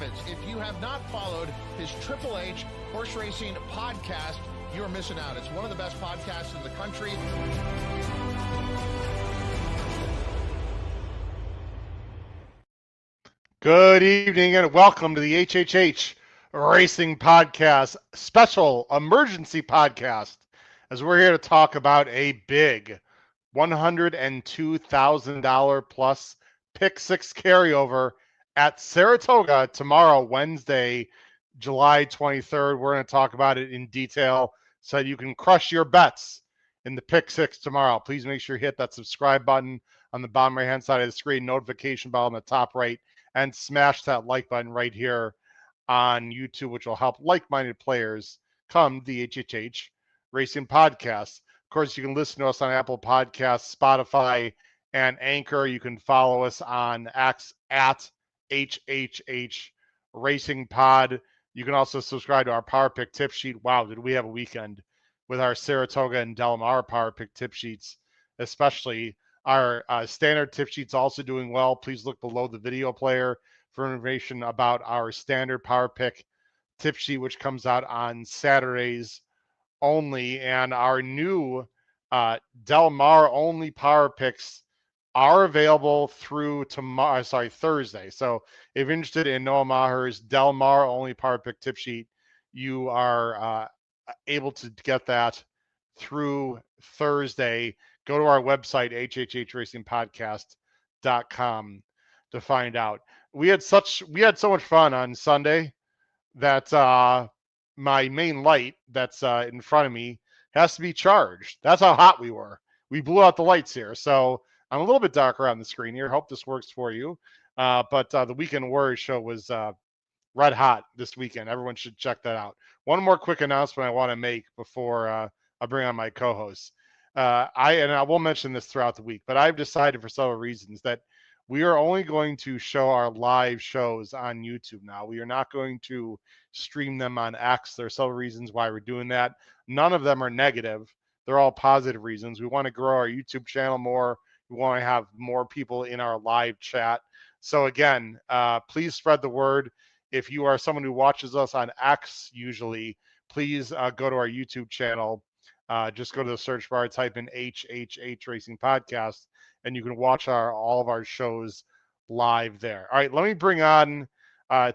Savage. If you have not followed his Triple H horse racing podcast, you're missing out. It's one of the best podcasts in the country. Good evening and welcome to the HHH Racing Podcast, special emergency podcast, as we're here to talk about a big $102,000 plus Pick 6 carryover at Saratoga tomorrow, Wednesday, July 23rd. We're going to talk about it in detail so you can crush your bets in the Pick 6 tomorrow. Please make sure you hit that subscribe button on the bottom right-hand side of the screen, notification bell on the top right, and smash that like button right here on YouTube, which will help like-minded players come to the HHH Racing Podcast. Of course, you can listen to us on Apple Podcasts, Spotify, and Anchor. You can follow us on X at HHH Racing Pod. You can also subscribe to our Power Pick tip sheet. Wow, did we have a weekend with our Saratoga and Del Mar Power Pick tip sheets, especially. Our standard tip sheet's also doing well. Please look below the video player for information about our standard Power Pick tip sheet, which comes out on Saturdays only. And our new Del Mar only Power Picks are available through Thursday. So if you're interested in Noah Maher's Del Mar only Power Pick tip sheet, you are able to get that through Thursday. Go to our website, hhhracingpodcast.com, to find out. We had so much fun on Sunday that my main light that's in front of me has to be charged. That's how hot we were. We blew out the lights here. So I'm a little bit darker on the screen here. Hope this works for you. But the Weekend Warriors show was red hot this weekend. Everyone should check that out. One more quick announcement I want to make before I bring on my co-hosts. I will mention this throughout the week, but I've decided for several reasons that we are only going to show our live shows on YouTube now. We are not going to stream them on X. There are several reasons why we're doing that. None of them are negative. They're all positive reasons. We want to grow our YouTube channel more. We want to have more people in our live chat. So again, please spread the word. If you are someone who watches us on X usually, please go to our YouTube channel. Just go to the search bar, type in HHH Racing Podcast, and you can watch all of our shows live there. All right, let me bring on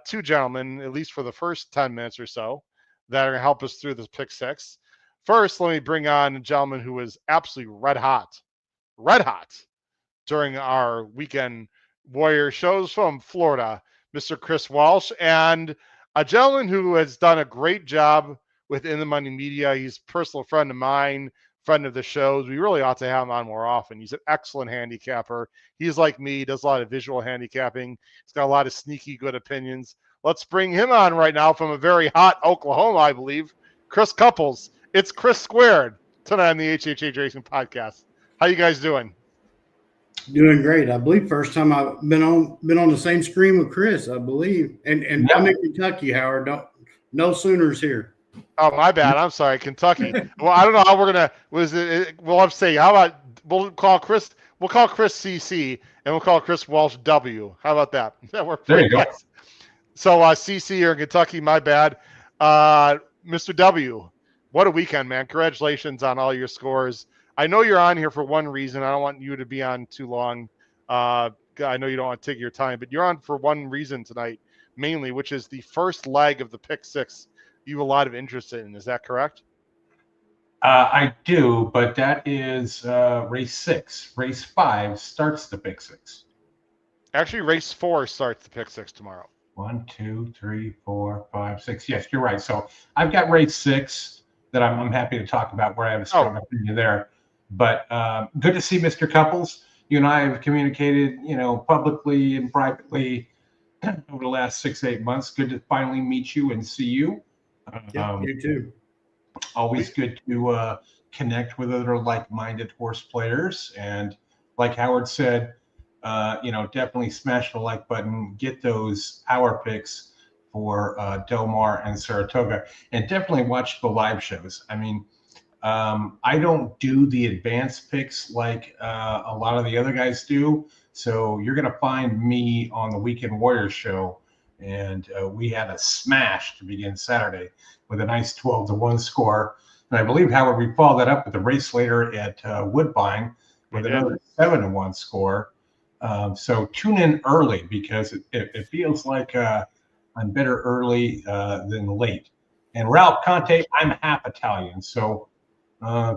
two gentlemen, at least for the first 10 minutes or so, that are going to help us through this Pick 6. First, let me bring on a gentleman who was absolutely red hot during our Weekend Warrior shows from Florida, Mr. Chris Walsh, and a gentleman who has done a great job within the Money Media. He's a personal friend of mine, friend of the shows. We really ought to have him on more often. He's an excellent handicapper. He's like me, does a lot of visual handicapping. He's got a lot of sneaky good opinions. Let's bring him on right now from a very hot Oklahoma, I believe. Chris Couples. It's Chris Squared tonight on the HHH Racing Podcast. How you guys doing? Doing great. I believe first time I've been on the same screen with Chris, I believe. And yep. I'm in Kentucky, Howard. No Sooners here. Oh, my bad. I'm sorry, Kentucky. Well, I don't know how we're gonna. We'll have to say. How about we'll call Chris CC and we'll call Chris Walsh W. How about that? That worked. There you go. Nice. So CC here in Kentucky. My bad. Mr. W. What a weekend, man! Congratulations on all your scores. I know you're on here for one reason. I don't want you to be on too long. I know you don't want to take your time, but you're on for one reason tonight, mainly, which is the first leg of the Pick 6. You have a lot of interest in. Is that correct? I do, but that is race 6. Race 5 starts the Pick 6. Actually, race 4 starts the Pick 6 tomorrow. 1, 2, 3, 4, 5, 6. Yes, you're right. So I've got race 6 that I'm happy to talk about, where I have a strong opinion there. But good to see Mr. Couples. You and I have communicated, publicly and privately over the last 6-8 months. Good to finally meet you and see you. You too. Always good to connect with other like-minded horse players. And like Howard said, definitely smash the like button, get those power picks for Del Mar and Saratoga, and definitely watch the live shows. I mean, I don't do the advanced picks like a lot of the other guys do. So you're going to find me on the Weekend Warriors show And we had a smash to begin Saturday with a nice 12-1 score. And I believe, Howard, we followed that up with a race later at Woodbine with another 7-1 score. So tune in early, because it feels like I'm better early than late. And Ralph Conte, I'm half Italian, so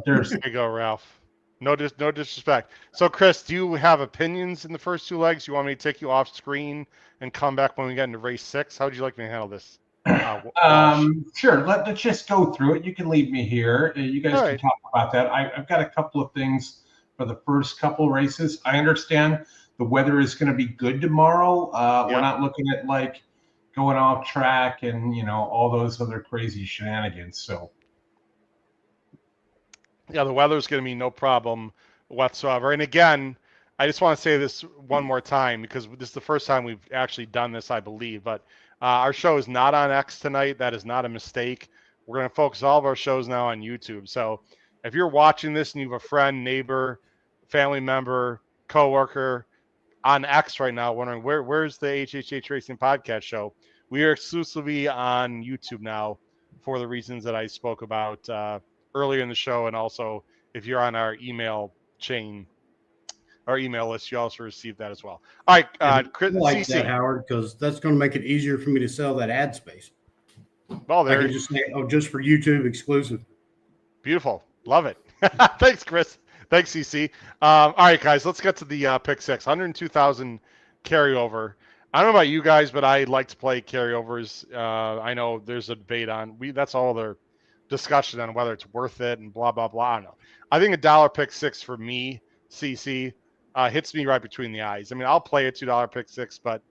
there's. There you go, Ralph. No disrespect. So, Chris, do you have opinions in the first two legs? You want me to take you off screen and come back when we get into race 6? How would you like me to handle this? Sure. Let's just go through it. You can leave me here. You guys can talk about that. I've got a couple of things for the first couple of races. I understand the weather is going to be good tomorrow. We're not looking at like going off track and all those other crazy shenanigans. So. Yeah, the weather's going to be no problem whatsoever. And again, I just want to say this one more time, because this is the first time we've actually done this, I believe. But our show is not on X tonight. That is not a mistake. We're going to focus all of our shows now on YouTube. So if you're watching this and you have a friend, neighbor, family member, coworker on X right now wondering where's the HHH Racing Podcast show, we are exclusively on YouTube now for the reasons that I spoke about earlier in the show. And also, if you're on our email chain, our email list, you also receive that as well. All right, Chris, I like CC. that, Howard, because that's going to make it easier for me to sell that ad space. Well, there. I can just say, just for YouTube exclusive. Beautiful. Love it. Thanks, Chris. Thanks, CC. All right, guys, let's get to the pick 6. 102,000 carryover. I don't know about you guys, but I like to play carryovers. I know there's a debate on that's all their discussion on whether it's worth it and blah blah blah. I don't know. I think $1 pick 6 for me, CC, hits me right between the eyes. I mean, I'll play a $2 pick 6, but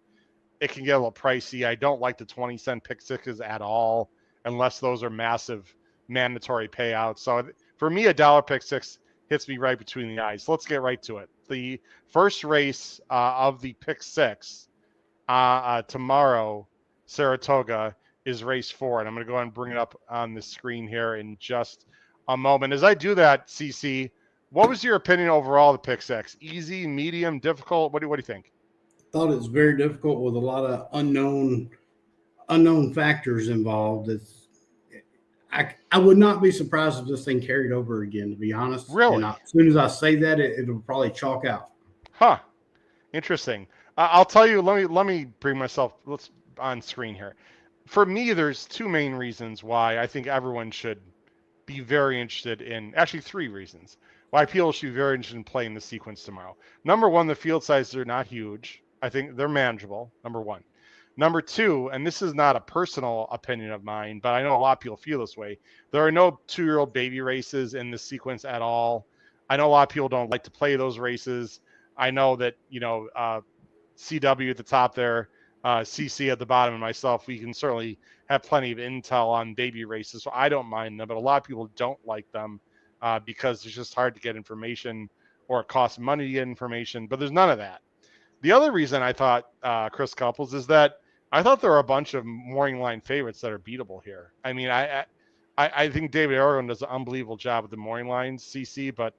it can get a little pricey. I don't like the 20-cent pick 6s at all, unless those are massive mandatory payouts. So for me, $1 pick 6 hits me right between the eyes. Let's get right to it. The first race of the pick 6 tomorrow, Saratoga, is race 4, and I'm going to go ahead and bring it up on the screen here in just a moment. As I do that, CC, what was your opinion overall of the pick 6? Easy, medium, difficult? What do you think? Thought it was very difficult with a lot of unknown factors involved. I would not be surprised if this thing carried over again, to be honest. Really? And as soon as I say that, it'll probably chalk out. Huh. Interesting. I'll tell you. Let me bring myself on screen here. For me, there's two main reasons why I think everyone should be very interested in. Actually, 3 reasons why people should be very interested in playing the sequence tomorrow. Number 1, the field sizes are not huge. I think they're manageable. Number 1. Number 2, and this is not a personal opinion of mine, but I know a lot of people feel this way. There are no 2-year-old baby races in this sequence at all. I know a lot of people don't like to play those races. I know that, CW at the top there, CC at the bottom, and myself, we can certainly have plenty of intel on baby races, so I don't mind them, but a lot of people don't like them because it's just hard to get information, or it costs money to get information, but there's none of that. The other reason I thought, Chris Couples, is that I thought there were a bunch of morning line favorites that are beatable here. I mean, I think David Aragon does an unbelievable job with the morning lines, CC, but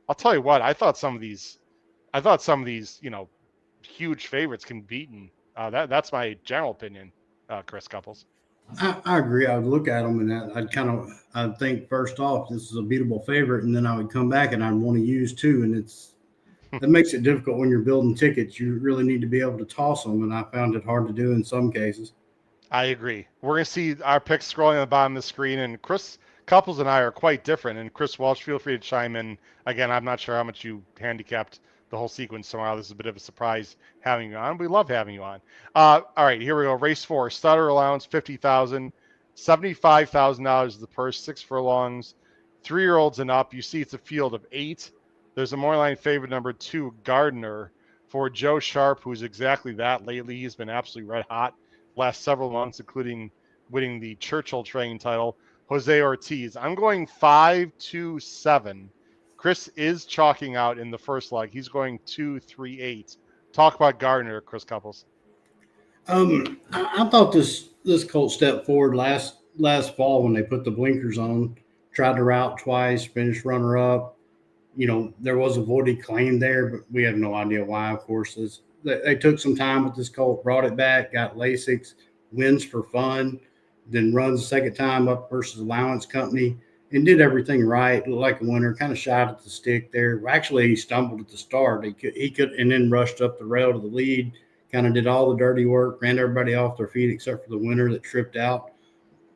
I'll tell you what, I thought some of these, huge favorites can be beaten. That's my general opinion, Chris Couples. I agree. I would look at them and I'd think first off, this is a beatable favorite, and then I would come back and I'd want to use 2, and that makes it difficult when you're building tickets. You really need to be able to toss them, and I found it hard to do in some cases. I agree. We're going to see our picks scrolling on the bottom of the screen, and Chris Couples and I are quite different. And Chris Walsh, feel free to chime in. Again, I'm not sure how much you handicapped the whole sequence tomorrow. This is a bit of a surprise having you on. We love having you on. All right, here we go. Race 4, starter allowance, $50,000, $75,000 is the purse, 6 furlongs, 3-year-olds and up. You see it's a field of 8. There's a more line favorite, number 2, Gardner, for Joe Sharp, who's exactly that lately. He's been absolutely red hot last several months, including winning the Churchill training title. Jose Ortiz. I'm going 5-2-7. Chris is chalking out in the first leg. He's going 2-3-8. Talk about Gardner, Chris Couples. I thought this colt stepped forward last fall when they put the blinkers on, tried to route twice, finished runner up. There was a voided claim there, but we have no idea why. Of course, they took some time with this colt, brought it back, got Lasix, wins for fun, then runs the second time up versus Allowance Company and did everything right, looked like a winner, kind of shot at the stick there. Actually, he stumbled at the start. He could, and then rushed up the rail to the lead, kind of did all the dirty work, ran everybody off their feet except for the winner that tripped out.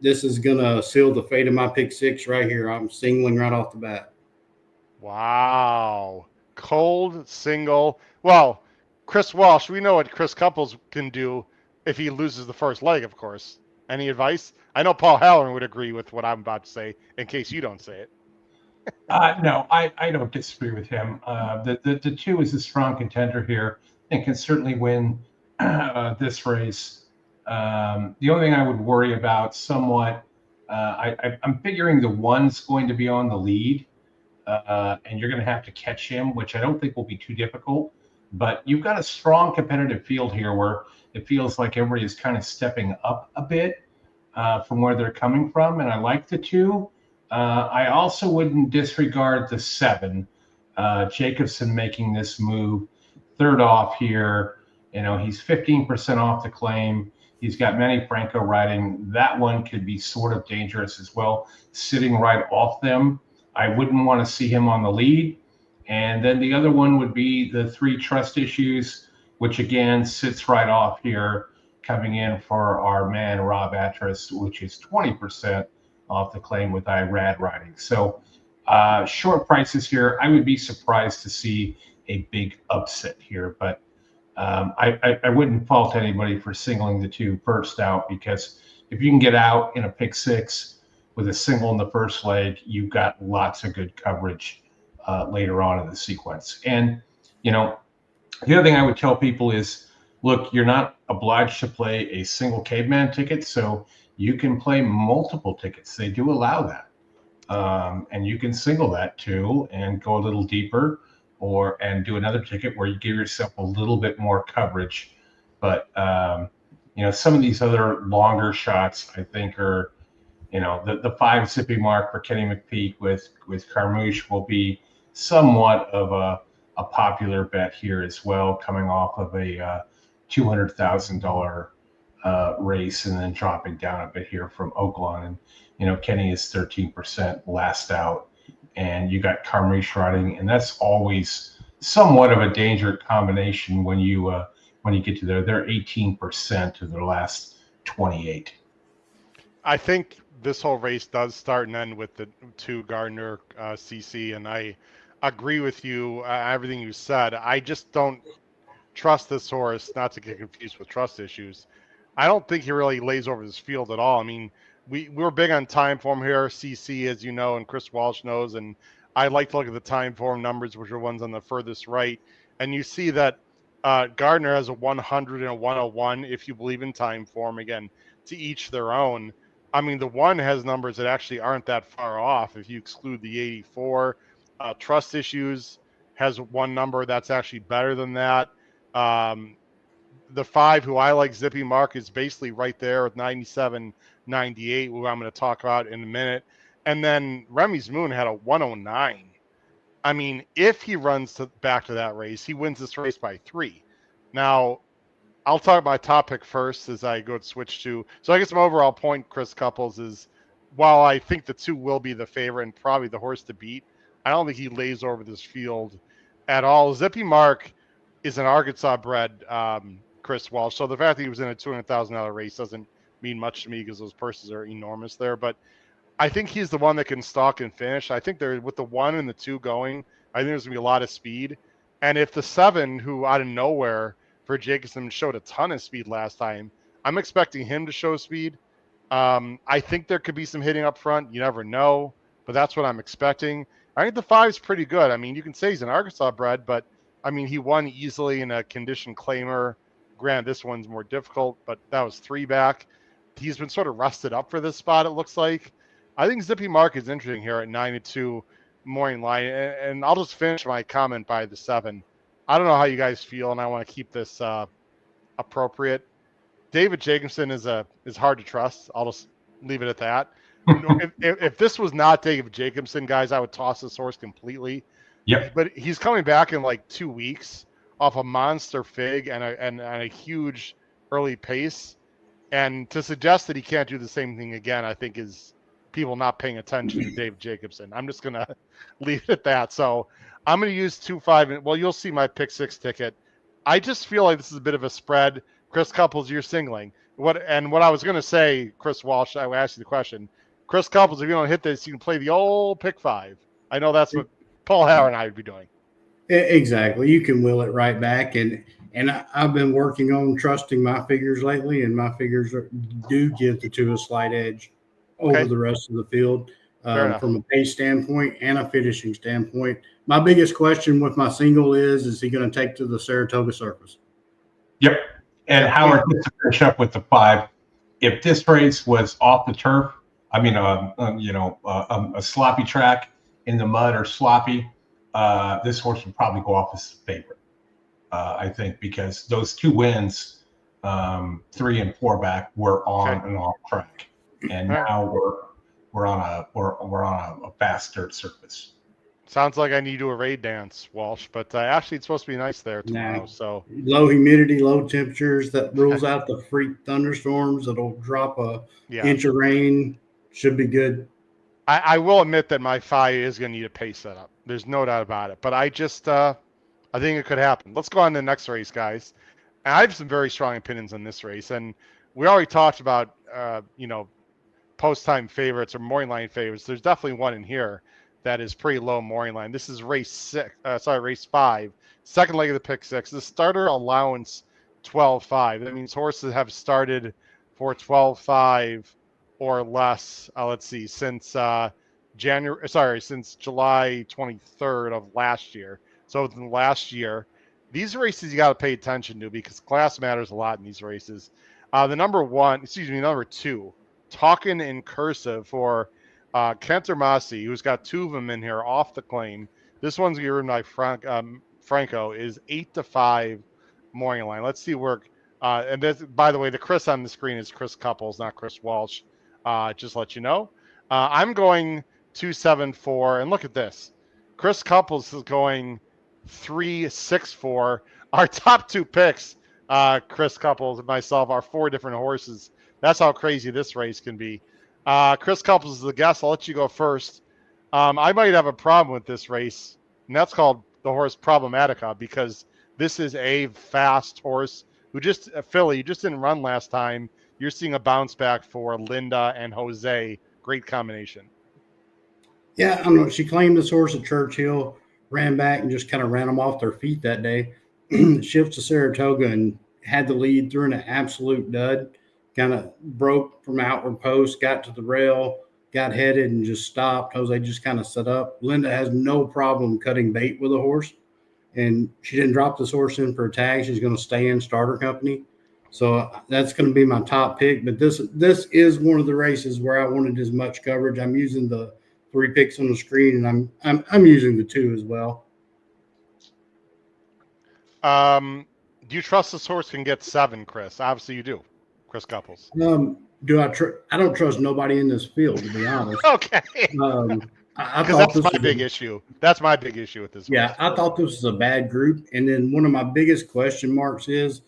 This is going to seal the fate of my pick six right here. I'm singling right off the bat. Wow. Cold single. Well, Chris Walsh, we know what Chris Couples can do if he loses the first leg, of course. Any advice? I know Paul Halloran would agree with what I'm about to say, in case you don't say it. No, I don't disagree with him. The 2 is a strong contender here and can certainly win this race. The only thing I would worry about somewhat, I'm figuring the 1's going to be on the lead, and you're going to have to catch him, which I don't think will be too difficult. But you've got a strong competitive field here where it feels like everybody is kind of stepping up a bit from where they're coming from, and I like the 2. I also wouldn't disregard the 7. Jacobson making this move, third off here. He's 15% off the claim. He's got Manny Franco riding. That one could be sort of dangerous as well, sitting right off them. I wouldn't want to see him on the lead. And then the other one would be the 3 Trust Issues, which again sits right off here, coming in for our man Rob Atras, which is 20% off the claim with IRAD riding. So short prices here. I would be surprised to see a big upset here, but I wouldn't fault anybody for singling the 2 first out, because if you can get out in a pick 6 with a single in the first leg, you've got lots of good coverage later on in the sequence. And, the other thing I would tell people is, look, you're not obliged to play a single caveman ticket, so you can play multiple tickets. They do allow that. And you can single that too and go a little deeper, and do another ticket where you give yourself a little bit more coverage. But, some of these other longer shots, I think, are, the 5 Zippy mark for Kenny McPeak with Carmouche will be somewhat of a popular bet here as well, coming off of a $200,000 race and then dropping down a bit here from Oaklawn. And Kenny is 13% last out, and you got Carmouche riding, and that's always somewhat of a danger combination when you get to there. They're 18% of their last 28. I think this whole race does start and end with the 2 Gardner CC, and I agree with you, everything you said. I just don't trust this horse, not to get confused with Trust Issues. I don't think he really lays over this field at all. I mean, we're big on time form here, CC, as you know, and Chris Walsh knows, and I like to look at the time form numbers, which are ones on the furthest right, and you see that Gardner has a 100 and a 101, if you believe in time form. Again, to each their own. I mean, the 1 has numbers that actually aren't that far off if you exclude the 84. Trust Issues has 1 number that's actually better than that. The 5, who I like, Zippy Mark, is basically right there with 97, 98, who I'm going to talk about in a minute. And then Remy's Moon had a 109. I mean, if he runs back to that race, he wins this race by 3. Now, I'll talk my top pick first as I go to switch to. So I guess my overall point, Chris Couples, is while I think the 2 will be the favorite and probably the horse to beat, I don't think he lays over this field at all. Zippy Mark is an Arkansas bred Chris Walsh. So the fact that he was in a $200,000 race doesn't mean much to me because those purses are enormous there. But I think he's the one that can stalk and finish. I think they're with the 1 and the 2 going, I think there's going to be a lot of speed. And if the 7, who out of nowhere for Jacobson showed a ton of speed last time, I'm expecting him to show speed. I think there could be some hitting up front. You never know, but that's what I'm expecting. I think the 5's pretty good. I mean, you can say he's an Arkansas bred, but I mean, he won easily in a condition claimer. Granted, this one's more difficult, but that was 3 back. He's been sort of rusted up for this spot, it looks like. I think Zippy Mark is interesting here at 9-2 morning line. And I'll just finish my comment by the 7. I don't know how you guys feel, and I want to keep this appropriate. David Jacobson is hard to trust. I'll just leave it at that. if this was not David Jacobson, guys, I would toss this horse completely. Yep. But he's coming back in like 2 weeks off a monster fig and a huge early pace. And to suggest that he can't do the same thing again, I think is people not paying attention to Dave Jacobson. I'm just going to leave it at that. So I'm going to use 2-5. Well, you'll see my pick 6 ticket. I just feel like this is a bit of a spread. Chris Couples, you're singling. What I was going to say, Chris Walsh, I would ask you the question. Chris Couples, if you don't hit this, you can play the old pick 5. I know that's what Paul Howard and I would be doing. Exactly. You can will it right back. And I've been working on trusting my figures lately, and my figures do give the 2 a slight edge over the rest of the field from a pace standpoint and a finishing standpoint. My biggest question with my single is he going to take to the Saratoga surface? Yep. And Howard, just to finish up with the 5, if this race was off the turf, I mean, a sloppy track in the mud or sloppy, this horse would probably go off as favorite. I think because those 2 wins, 3 and 4 back, were on an off track, and now we're on a fast dirt surface. Sounds like I need to do a raid dance, Walsh, but actually it's supposed to be nice there tomorrow. So low humidity, low temperatures, that rules out the freak thunderstorms that'll drop a inch of rain. Should be good. I will admit that my 5 is going to need a pace setup. There's no doubt about it. But I just I think it could happen. Let's go on to the next race, guys. And I have some very strong opinions on this race, and we already talked about post-time favorites or morning line favorites. There's definitely one in here that is pretty low morning line. This is race 5, second leg of the pick 6. The starter allowance 12-5. That means horses have started for 12-5 or less. Let's see, since since July 23rd of last year. So within the last year, these races you got to pay attention to because class matters a lot in these races. The number 2, talking in cursive for Cantor Massey, who's got 2 of them in here off the claim. This one's going to be ridden by Franco, is 8-5 morning line. Let's see where. And this, by the way, the Chris on the screen is Chris Couples, not Chris Walsh. Just let you know. I'm going 2-7-4, and look at this. Chris Couples is going 3-6-4. Our top 2 picks, Chris Couples and myself, are 4 different horses. That's how crazy this race can be. Chris Couples is the guest. I'll let you go first. I might have a problem with this race, and that's called the horse Problematica because this is a fast horse who just Philly just didn't run last time. You're seeing a bounce back for Linda and Jose. Great combination. Yeah, I don't know. She claimed this horse at Churchill, ran back and just kind of ran them off their feet that day. Shifts to Saratoga and had the lead, threw in an absolute dud. Kind of broke from outward post, got to the rail, got headed and just stopped. Jose just kind of set up. Linda has no problem cutting bait with a horse, and she didn't drop this horse in for a tag. She's going to stay in starter company. So that's going to be my top pick. But this is one of the races where I wanted as much coverage. I'm using the 3 picks on the screen, and I'm using the 2 as well. Do you trust this horse can get 7, Chris? Obviously you do. Chris Couples. Do I? I don't trust nobody in this field, to be honest. Okay. Because that's my big issue. That's my big issue with this. Yeah, I thought this was a bad group, and then one of my biggest question marks is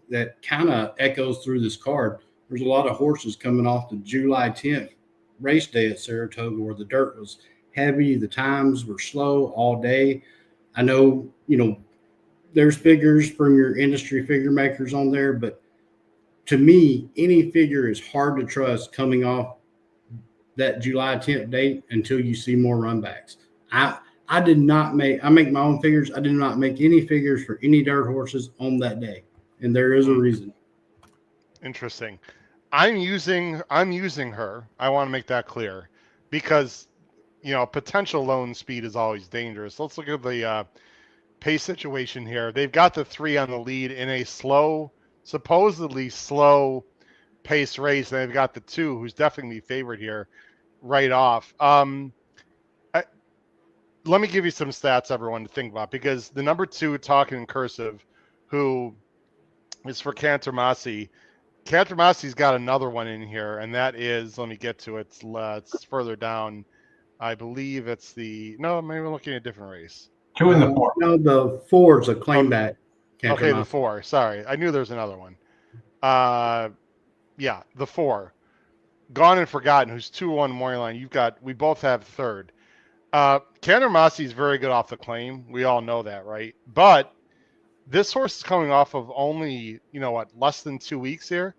that kind of echoes through this card. There's a lot of horses coming off the July 10th race day at Saratoga where the dirt was heavy, the times were slow all day. I know, there's figures from your industry figure makers on there, but to me, any figure is hard to trust coming off that July 10th date until you see more runbacks. I make my own figures. I did not make any figures for any dirt horses on that day. And there is a reason. Interesting. I'm using her. I want to make that clear because, potential loan speed is always dangerous. Let's look at the pace situation here. They've got the 3 on the lead in a supposedly slow pace race. And they've got the 2 who's definitely favored here right off. Let me give you some stats, everyone, to think about, because the number 2 talking in cursive, who is for Cantor Massey. Cantor Massey's got another one in here, and that is, let me get to it. It's further down. I believe it's maybe we're looking at a different race. 2 in the 4. No, the 4 is a claim back. Okay, the 4. Sorry. I knew there was another one. Yeah, the 4. Gone and Forgotten, who's 2-1 morning line. We both have third. Cantor Massey is very good off the claim. We all know that, right? But this horse is coming off of only, less than 2 weeks here.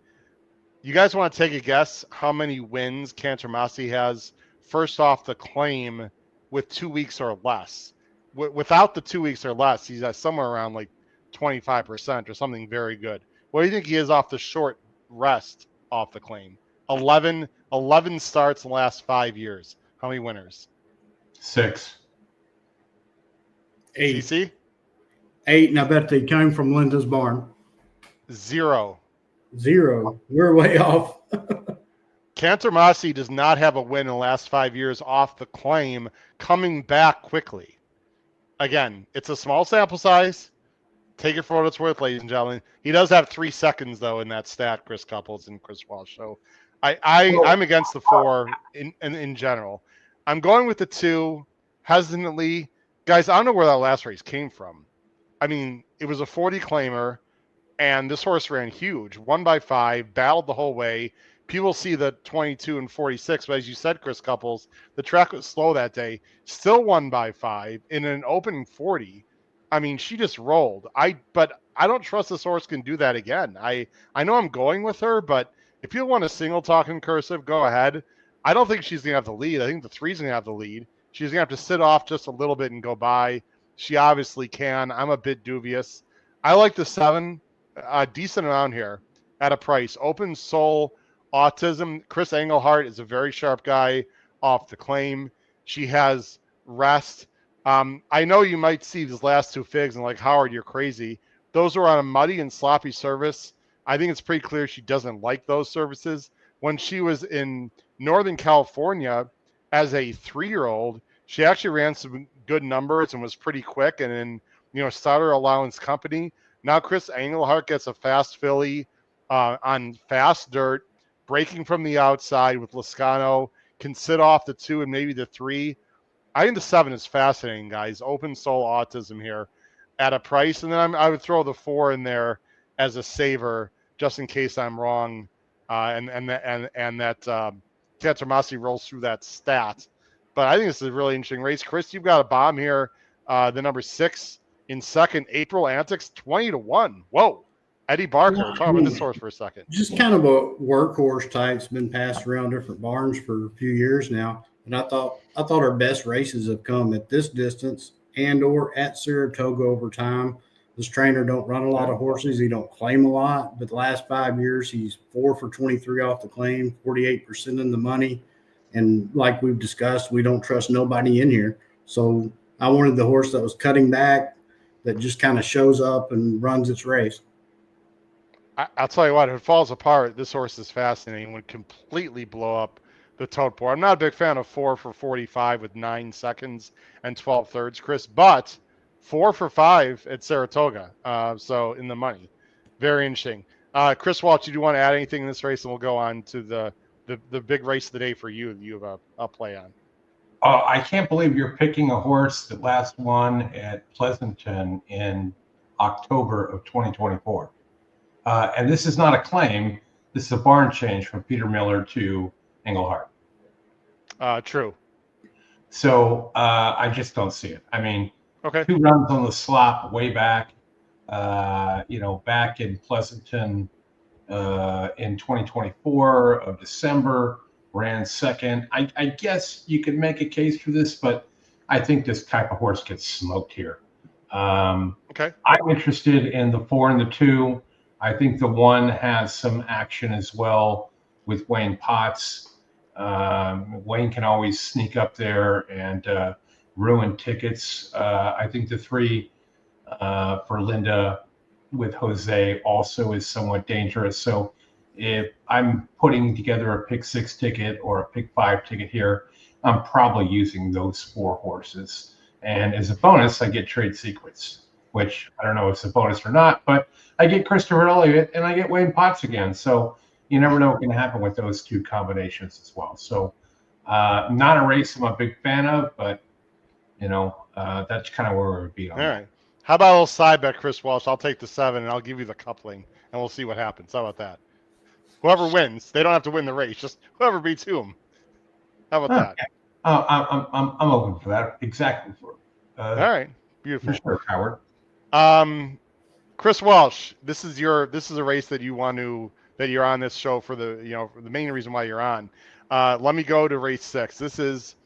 You guys want to take a guess how many wins Cantor Massey has first off the claim with 2 weeks or less? Without the 2 weeks or less, he's at somewhere around like 25% or something very good. What do you think he is off the short rest off the claim? 11 starts in the last 5 years. How many winners? 6. 8. CC? 8, and I bet they came from Linda's barn. 0. 0. We're way off. Cantor Massey does not have a win in the last 5 years off the claim, coming back quickly. Again, it's a small sample size. Take it for what it's worth, ladies and gentlemen. He does have 3 seconds, though, in that stat, Chris Couples and Chris Walsh. So I'm against the 4 in general. I'm going with the 2 hesitantly. Guys, I don't know where that last race came from. I mean, it was a 40 claimer, and this horse ran huge. 1 by 5, battled the whole way. People see the 22 and 46, but as you said, Chris Couples, the track was slow that day. Still 1 by 5 in an open 40. I mean, she just rolled. But I don't trust this horse can do that again. I know I'm going with her, but if you want a single talk in cursive, go ahead. I don't think she's going to have the lead. I think the 3's going to have the lead. She's going to have to sit off just a little bit and go by. She obviously can. I'm a bit dubious. I like the 7, a decent amount here at a price. Open Soul Autism. Chris Engelhardt is a very sharp guy off the claim. She has rest. I know you might see these last 2 figs and like, Howard, you're crazy. Those are on a muddy and sloppy service. I think it's pretty clear she doesn't like those services. When she was in Northern California as a 3-year-old, she actually ran some good numbers and was pretty quick and in, starter allowance company. Now Chris Engelhardt gets a fast filly on fast dirt, breaking from the outside with Lascano, can sit off the 2 and maybe the 3. I think the 7 is fascinating, guys. Open Soul Autism here at a price. And then I would throw the 4 in there as a saver just in case I'm wrong. And that Cantor Massey rolls through that stat. But I think this is a really interesting race. Chris, you've got a bomb here. The number 6 in second, April Antics, 20-1. Whoa. Eddie Barker. Talk about this horse for a second. Just kind of a workhorse type. It's been passed around different barns for a few years now. And I thought our best races have come at this distance and or at Saratoga over time. This trainer don't run a lot of horses. He don't claim a lot. But the last 5 years, he's 4 for 23 off the claim, 48% in the money. And like we've discussed, we don't trust nobody in here. So I wanted the horse that was cutting back, that just kind of shows up and runs its race. I'll tell you what, if it falls apart, this horse is fascinating. Would completely blow up the tote board. I'm not a big fan of 4 for 45 with 9 seconds and 12 thirds, Chris, but 4 for 5 at Saratoga. So in the money. Very interesting. Chris Walsh, do you want to add anything in this race? And we'll go on to the big race of the day for you that you have a play on. I can't believe you're picking a horse that last won at Pleasanton in October of 2024. And this is not a claim. This is a barn change from Peter Miller to Engelhardt. True. So I just don't see it. I mean, okay. 2 runs on the slop way back, back in Pleasanton in 2024 of December, ran second. I guess you could make a case for this, but I think this type of horse gets smoked here. Okay. I'm interested in the 4 and the 2. I think the 1 has some action as well with Wayne Potts. Wayne can always sneak up there and ruin tickets. I think the 3 for Linda with Jose also is somewhat dangerous. So if I'm putting together a pick 6 ticket or a pick 5 ticket here, I'm probably using those 4 horses. And as a bonus, I get Trade Secrets, which I don't know if it's a bonus or not, but I get Christopher Elliott and I get Wayne Potts again. So you never know what can happen with those 2 combinations as well. So not a race I'm a big fan of, but, that's kind of where we would be on. All right. How about a little side bet, Chris Walsh? I'll take the 7 and I'll give you the coupling and we'll see what happens. How about that? Whoever wins, they don't have to win the race. Just whoever beats whom. How about that? Okay. I'm open for that. Exactly for All right, for beautiful. sure, Howard. Chris Welsh, this is a race that you're on this show for for the main reason why you're on. Let me go to race 6. This is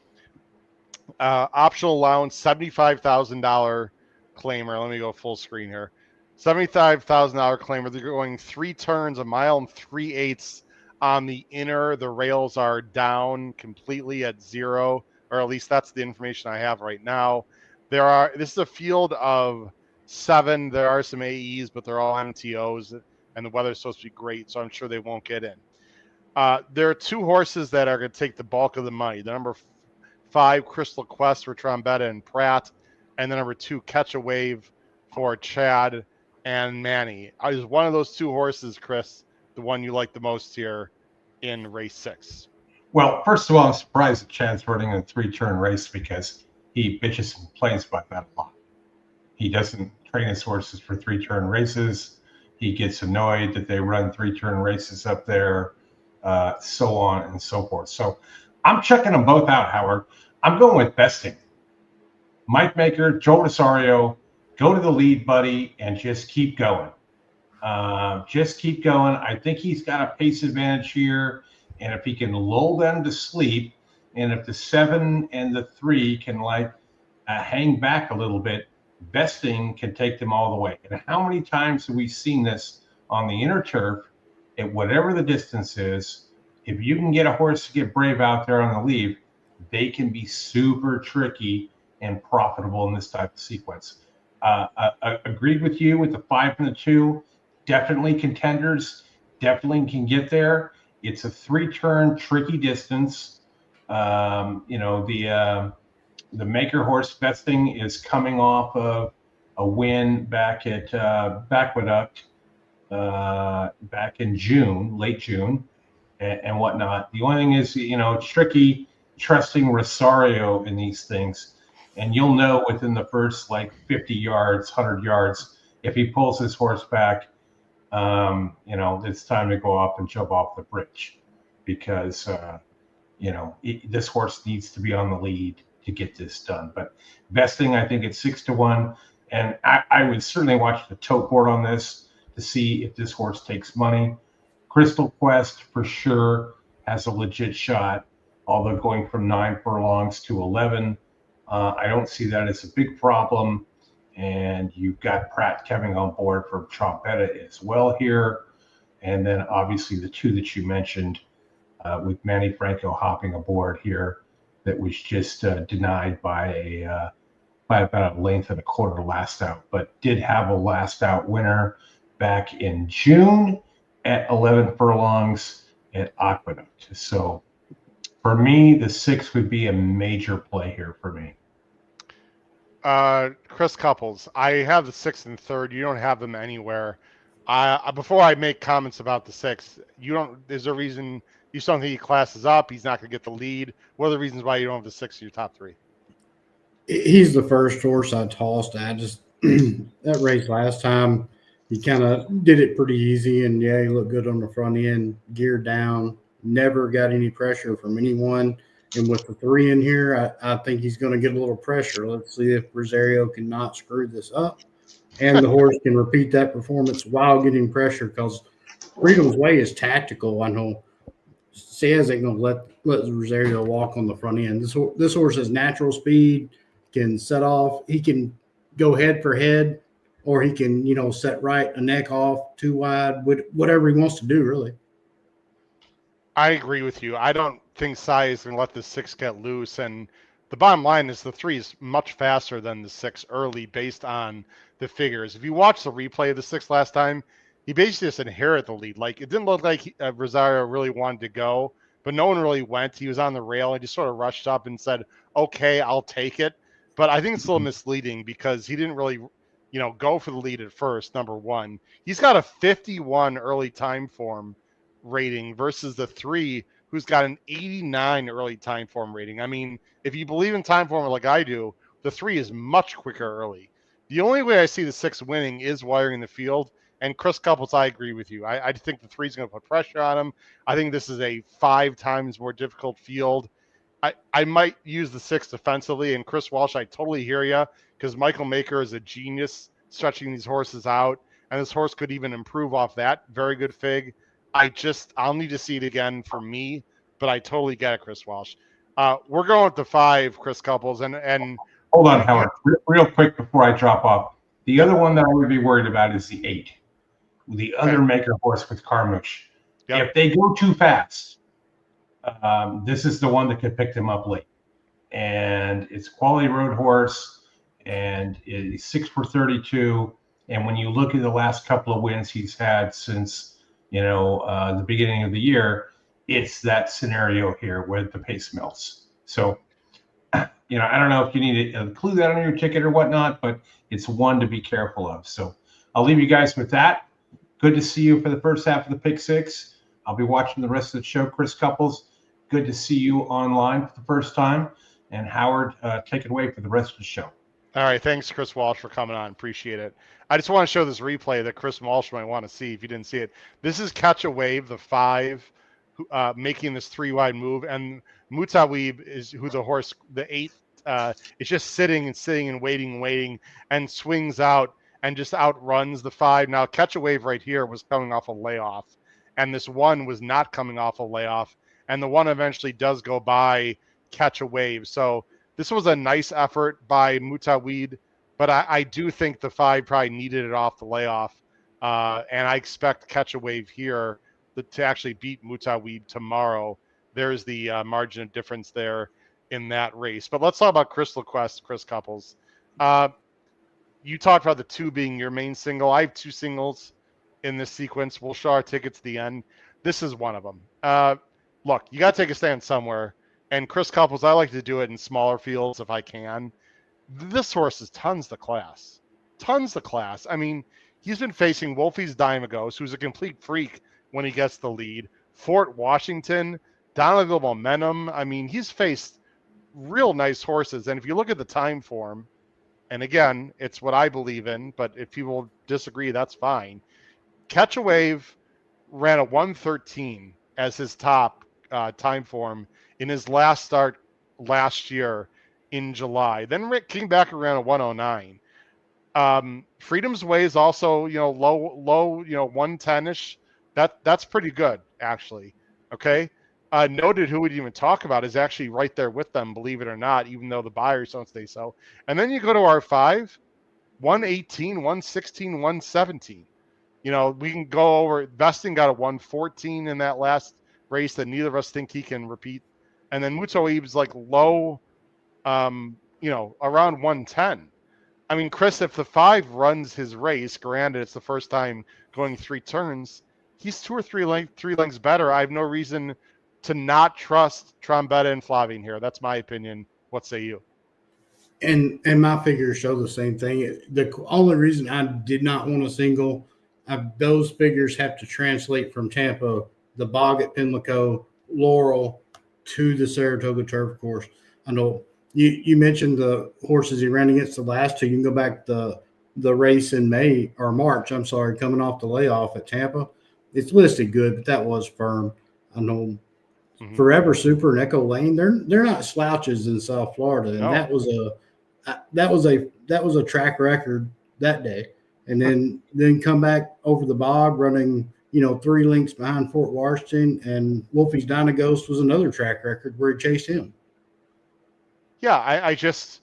optional allowance $75,000 claimer. Let me go full screen here. $75,000 claimer. They're going 3 turns, a mile and 3/8 on the inner. The rails are down completely at 0, or at least that's the information I have right now. This is a field of 7. There are some AEs, but they're all MTOs, and the weather's supposed to be great, so I'm sure they won't get in. There are 2 horses that are going to take the bulk of the money. The number 5, Crystal Quest for Trombetta and Pratt, and the number 2, Catch a Wave for Chad and Manny. Is one of those 2 horses, Chris, the one you like the most here in race 6? Well, first of all, I'm surprised that Chad's running a 3-turn race because he bitches and complains about that a lot. He doesn't train his horses for 3-turn races. He gets annoyed that they run 3-turn races up there, so on and so forth. So I'm checking them both out, Howard. I'm going with besting. Mike Maker, Joe Rosario, go to the lead, buddy, and just keep going. Just keep going. I think he's got a pace advantage here. And if he can lull them to sleep, and if the 7 and the 3 can hang back a little bit, besting can take them all the way. And how many times have we seen this on the inner turf at whatever the distance is? If you can get a horse to get brave out there on the lead, they can be super tricky and profitable in this type of sequence. Agreed with you with the 5 and the 2. Definitely contenders. Definitely can get there. It's a 3-turn tricky distance. The Maker horse besting is coming off of a win back at Aqueduct back in June, late June, and whatnot. The only thing is, it's tricky trusting Rosario in these things, and you'll know within the first 50 yards, 100 yards, if he pulls his horse back, it's time to go off and jump off the bridge, because this horse needs to be on the lead to get this done. But vesting, I think it's 6-1, and I would certainly watch the tote board on this to see if this horse takes money. Crystal Quest for sure has a legit shot, although going from 9 furlongs to 11, I don't see that as a big problem. And you've got Pratt coming on board for Trompetta as well here. And then obviously the 2 that you mentioned, with Manny Franco hopping aboard here, that was just denied by about a length and a quarter last out, but did have a last out winner back in June at 11 furlongs at Aqueduct. So for me, the 6 would be a major play here for me. Chris Couples, I have the 6th and 3rd. You don't have them anywhere. Before I make comments about the 6th, there's a reason you still don't think he classes up. He's not going to get the lead. What are the reasons why you don't have the 6th in your top 3? He's the first horse I tossed. I just that race last time, he kind of did it pretty easy, and yeah, he looked good on the front end, geared down, never got any pressure from anyone. And with the 3 in here, I think he's going to get a little pressure. Let's see if Rosario cannot screw this up, and the horse can repeat that performance while getting pressure, because Freedom's Way is tactical. I know Sayers ain't going to let Rosario walk on the front end. This horse has natural speed, can set off. He can go head for head, or he can, set right, a neck off, 2 wide, whatever he wants to do, really. I agree with you. I don't think Sai is going to let the 6 get loose. And the bottom line is the 3 is much faster than the 6 early based on the figures. If you watch the replay of the 6 last time, he basically just inherited the lead. It didn't look like Rosario really wanted to go, but no one really went. He was on the rail and just sort of rushed up and said, okay, I'll take it. But I think it's a little misleading because he didn't really, go for the lead at first, number one. He's got a 51 early time form rating versus the 3, who's got an 89 early time form rating. I mean, if you believe in time form like I do, the 3 is much quicker early. The only way I see the 6 winning is wiring the field, And Chris Couples, I agree with you. I think the 3's going to put pressure on him. I think this is a 5 times more difficult field. I might use the 6 defensively. And Chris Walsh, I totally hear you, because Michael Maker is a genius stretching these horses out. And this horse could even improve off that very good fig. I'll need to see it again for me, but I totally get it, Chris Walsh. We're going with the 5, Chris Couples, and hold on, Howard, real quick before I drop off. The other one that I would be worried about is the 8, the other Maker horse with Carmouche. Yep. If they go too fast, this is the one that could pick them up late. And it's a quality road horse, and it's 6 for 32. And when you look at the last couple of wins he's had since, the beginning of the year, it's that scenario here where the pace melts. So, I don't know if you need to include that on your ticket or whatnot, but it's one to be careful of. So I'll leave you guys with that. Good to see you for the first half of the Pick 6. I'll be watching the rest of the show. Chris Couples, good to see you online for the first time. And Howard, take it away for the rest of the show. All right, thanks, Chris Walsh, for coming on. Appreciate it. I just want to show this replay that Chris Walsh might want to see if you didn't see it. This is Catch a Wave, the 5, making this 3-wide move, and Mutawib is who the horse, the 8, is just sitting and waiting, and swings out and just outruns the 5. Now, Catch a Wave right here was coming off a layoff, and this 1 was not coming off a layoff, and the 1 eventually does go by Catch a Wave. So this was a nice effort by Mutawid, but I do think the 5 probably needed it off the layoff, and I expect Catch a Wave here to actually beat Mutawid tomorrow. There's the margin of difference there in that race. But let's talk about Crystal Quest, Chris Couples. You talked about the 2 being your main single. I have 2 singles in this sequence. We'll show our tickets at the end. This is one of them. Look, you got to take a stand somewhere. And Chris Couples, I like to do it in smaller fields if I can. This horse is tons the class. Tons the class. I mean, he's been facing Wolfie's Dimagos, who's a complete freak when he gets the lead. Fort Washington, Donegal Momentum. I mean, he's faced real nice horses. And if you look at the time form, and again, it's what I believe in, but if people disagree, that's fine. Catch a Wave ran a 113 as his top time form in his last start last year in July. Then Rick came back around a 109. Freedom's Way is also, low, 110-ish. That's pretty good, actually. Okay. Noted, who we'd even talk about, is actually right there with them, believe it or not, even though the buyers don't say so. And then you go to our 5, 118, 116, 117. We can go over. Vesting got a 114 in that last race that neither of us think he can repeat. And then Mutawib's like low, around 110. I mean, Chris, if the 5 runs his race, granted it's the first time going 3 turns, he's 2 or 3 lengths better. I have no reason to not trust Trombetta and Flavien here. That's my opinion. What say you? And my figures show the same thing. The only reason I did not want a single, those figures have to translate from Tampa, the Bog at Pimlico, Laurel, to the Saratoga Turf Course. I know you mentioned the horses he ran against the last 2. You can go back the race in March, coming off the layoff at Tampa. It's listed good, but that was firm. I know Forever Super and Echo Lane, they're not slouches in South Florida. And that was a track record that day. And then come back over the Bog running, 3 lengths behind Fort Washington, and Wolfie's Dyna Ghost was another track record where he chased him. Yeah, I just,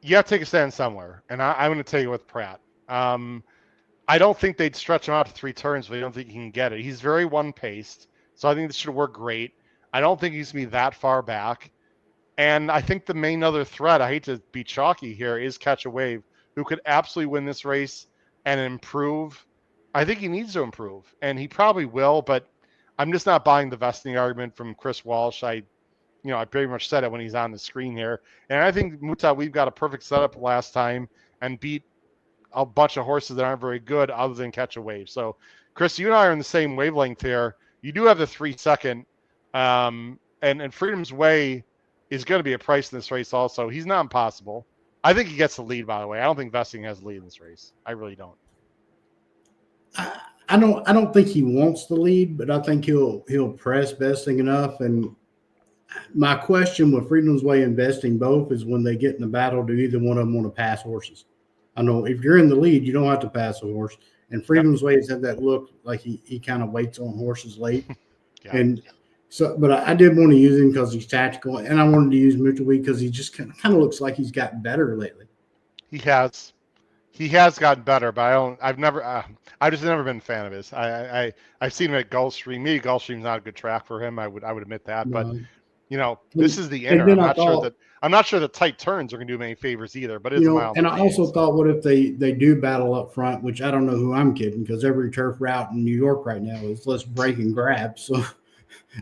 you have to take a stand somewhere, and I'm going to take it with Pratt. I don't think they'd stretch him out to 3 turns, but I don't think he can get it. He's very one-paced, so I think this should work great. I don't think he's going to be that far back. And I think the main other threat, I hate to be chalky here, is Catch a Wave, who could absolutely win this race and improve. I think he needs to improve, and he probably will, but I'm just not buying the vesting argument from Chris Walsh. I pretty much said it when he's on the screen here. And I think we've got a perfect setup last time and beat a bunch of horses that aren't very good other than Catch a Wave. So, Chris, you and I are in the same wavelength here. You do have the 3-second, and Freedom's Way is going to be a price in this race also. He's not impossible. I think he gets the lead, by the way. I don't think vesting has the lead in this race. I really don't. I don't think he wants the lead, but I think he'll press besting enough. And my question with Freedom's Way investing both is when they get in the battle, do either one of them want to pass horses? I know if you're in the lead, you don't have to pass a horse. And Freedom's Way has had that look like he kind of waits on horses late. Yeah. And so, but I did want to use him because he's tactical, and I wanted to use Mutual because he just kind of looks like he's gotten better lately. He has gotten better, but I've just never been a fan of his. I've seen him at Gulfstream. Maybe Gulfstream's not a good track for him. I would admit that, but this is the inner. I'm not sure the tight turns are going to do him any favors either. But it's a mile. And I also thought, what if they do battle up front? Which I don't know who I'm kidding, because every turf route in New York right now is let's break and grab. So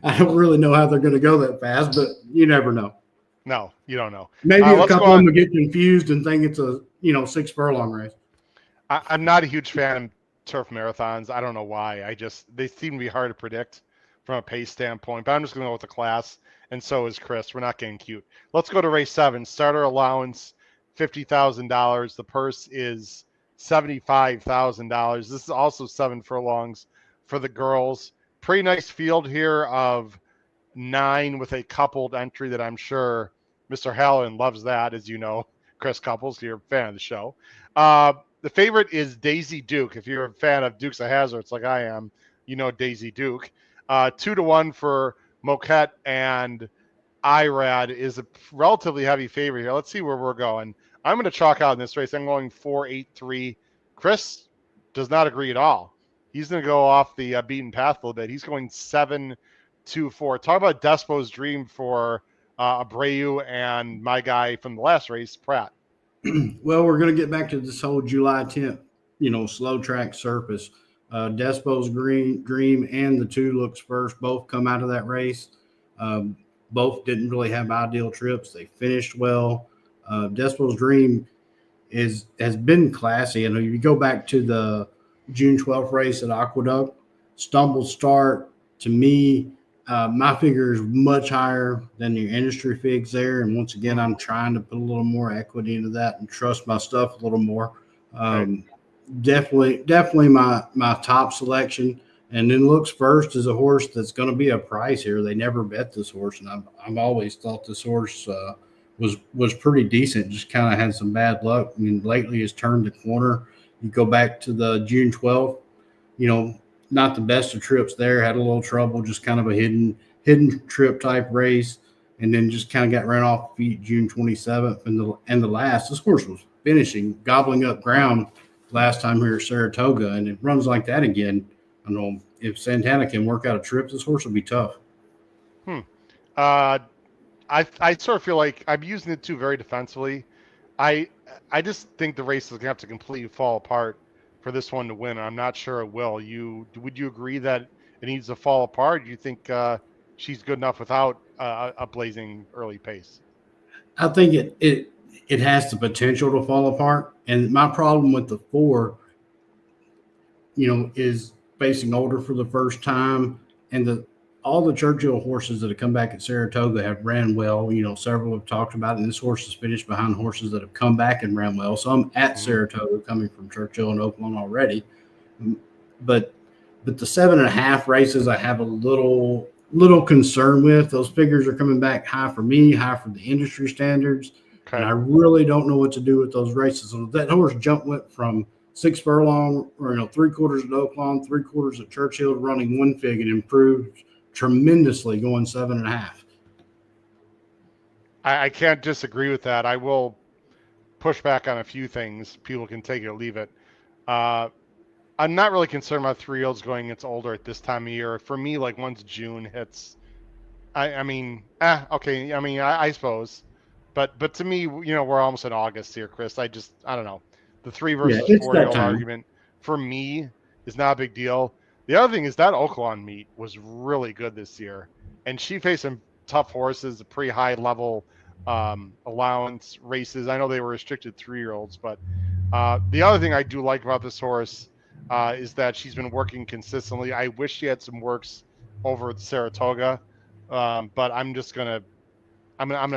I don't really know how they're going to go that fast, but you never know. No, you don't know. Maybe a couple of them get confused and think it's a 6 furlong race. I'm not a huge fan of turf marathons. I don't know why. They seem to be hard to predict from a pace standpoint. But I'm just going to go with the class, and so is Chris. We're not getting cute. Let's go to race 7. Starter allowance, $50,000. The purse is $75,000. This is also 7 furlongs for the girls. Pretty nice field here of 9 with a coupled entry that I'm sure Mr. Halloran loves that, as you know, Chris Couples, you're a fan of the show. The favorite is Daisy Duke. If you're a fan of Dukes of Hazzard, like I am, you know Daisy Duke. 2-1 for Moquette, and IRAD is a relatively heavy favorite here. Let's see where we're going. I'm going to chalk out in this race. I'm going 4-8-3. Chris does not agree at all. He's going to go off the beaten path a little bit. He's going 7-2-4. Talk about Despo's dream for Abreu and my guy from the last race, Pratt. Well, we're going to get back to this whole July 10th, slow track surface. Despo's Dream and the 2 Looks First both come out of that race. Both didn't really have ideal trips. They finished well. Despo's Dream has been classy. And if you go back to the June 12th race at Aqueduct, stumbled start, to me, my figure is much higher than your industry figs there. And once again, I'm trying to put a little more equity into that and trust my stuff a little more. Right. Definitely my top selection. And then Looks First is a horse that's going to be a prize here. They never bet this horse, and I've always thought this horse was pretty decent. Just kind of had some bad luck. I mean, lately has turned the corner. You go back to the June 12th, not the best of trips there. Had a little trouble, just kind of a hidden trip type race, and then just kind of got ran off feet June 27th. And the last, this horse was finishing, gobbling up ground last time here at Saratoga, and it runs like that again. I don't know if Santana can work out a trip, this horse will be tough. I sort of feel like I'm using it too very defensively. I just think the race is going to have to completely fall apart for this one to win. I'm not sure it will. Would you agree that it needs to fall apart? Do you think she's good enough without a blazing early pace? I think it has the potential to fall apart. And my problem with the 4, is facing older for the first time, and all the Churchill horses that have come back at Saratoga have ran well. Several have talked about it, and this horse has finished behind horses that have come back and ran well. So I'm at Saratoga, coming from Churchill and Oakland already. But the 7.5 races I have a little concern with. Those figures are coming back high for me, high for the industry standards. Okay. And I really don't know what to do with those races. So that horse went from 6 furlong, or 3/4 at Oakland, 3/4 at Churchill, running 1 fig, and improved tremendously going 7.5. I can't disagree with that. I will push back on a few things. People can take it or leave it. I'm not really concerned about 3-year-olds going against older at this time of year. For me, like once June hits, okay. I suppose, but to me, we're almost in August here, Chris. I don't know. The 3 versus 4-year-old argument for me is not a big deal. The other thing is that Oakland meet was really good this year, and she faced some tough horses, a pretty high level allowance races. I know they were restricted 3-year-olds, but the other thing I do like about this horse is that she's been working consistently. I wish she had some works over at Saratoga, but I'm gonna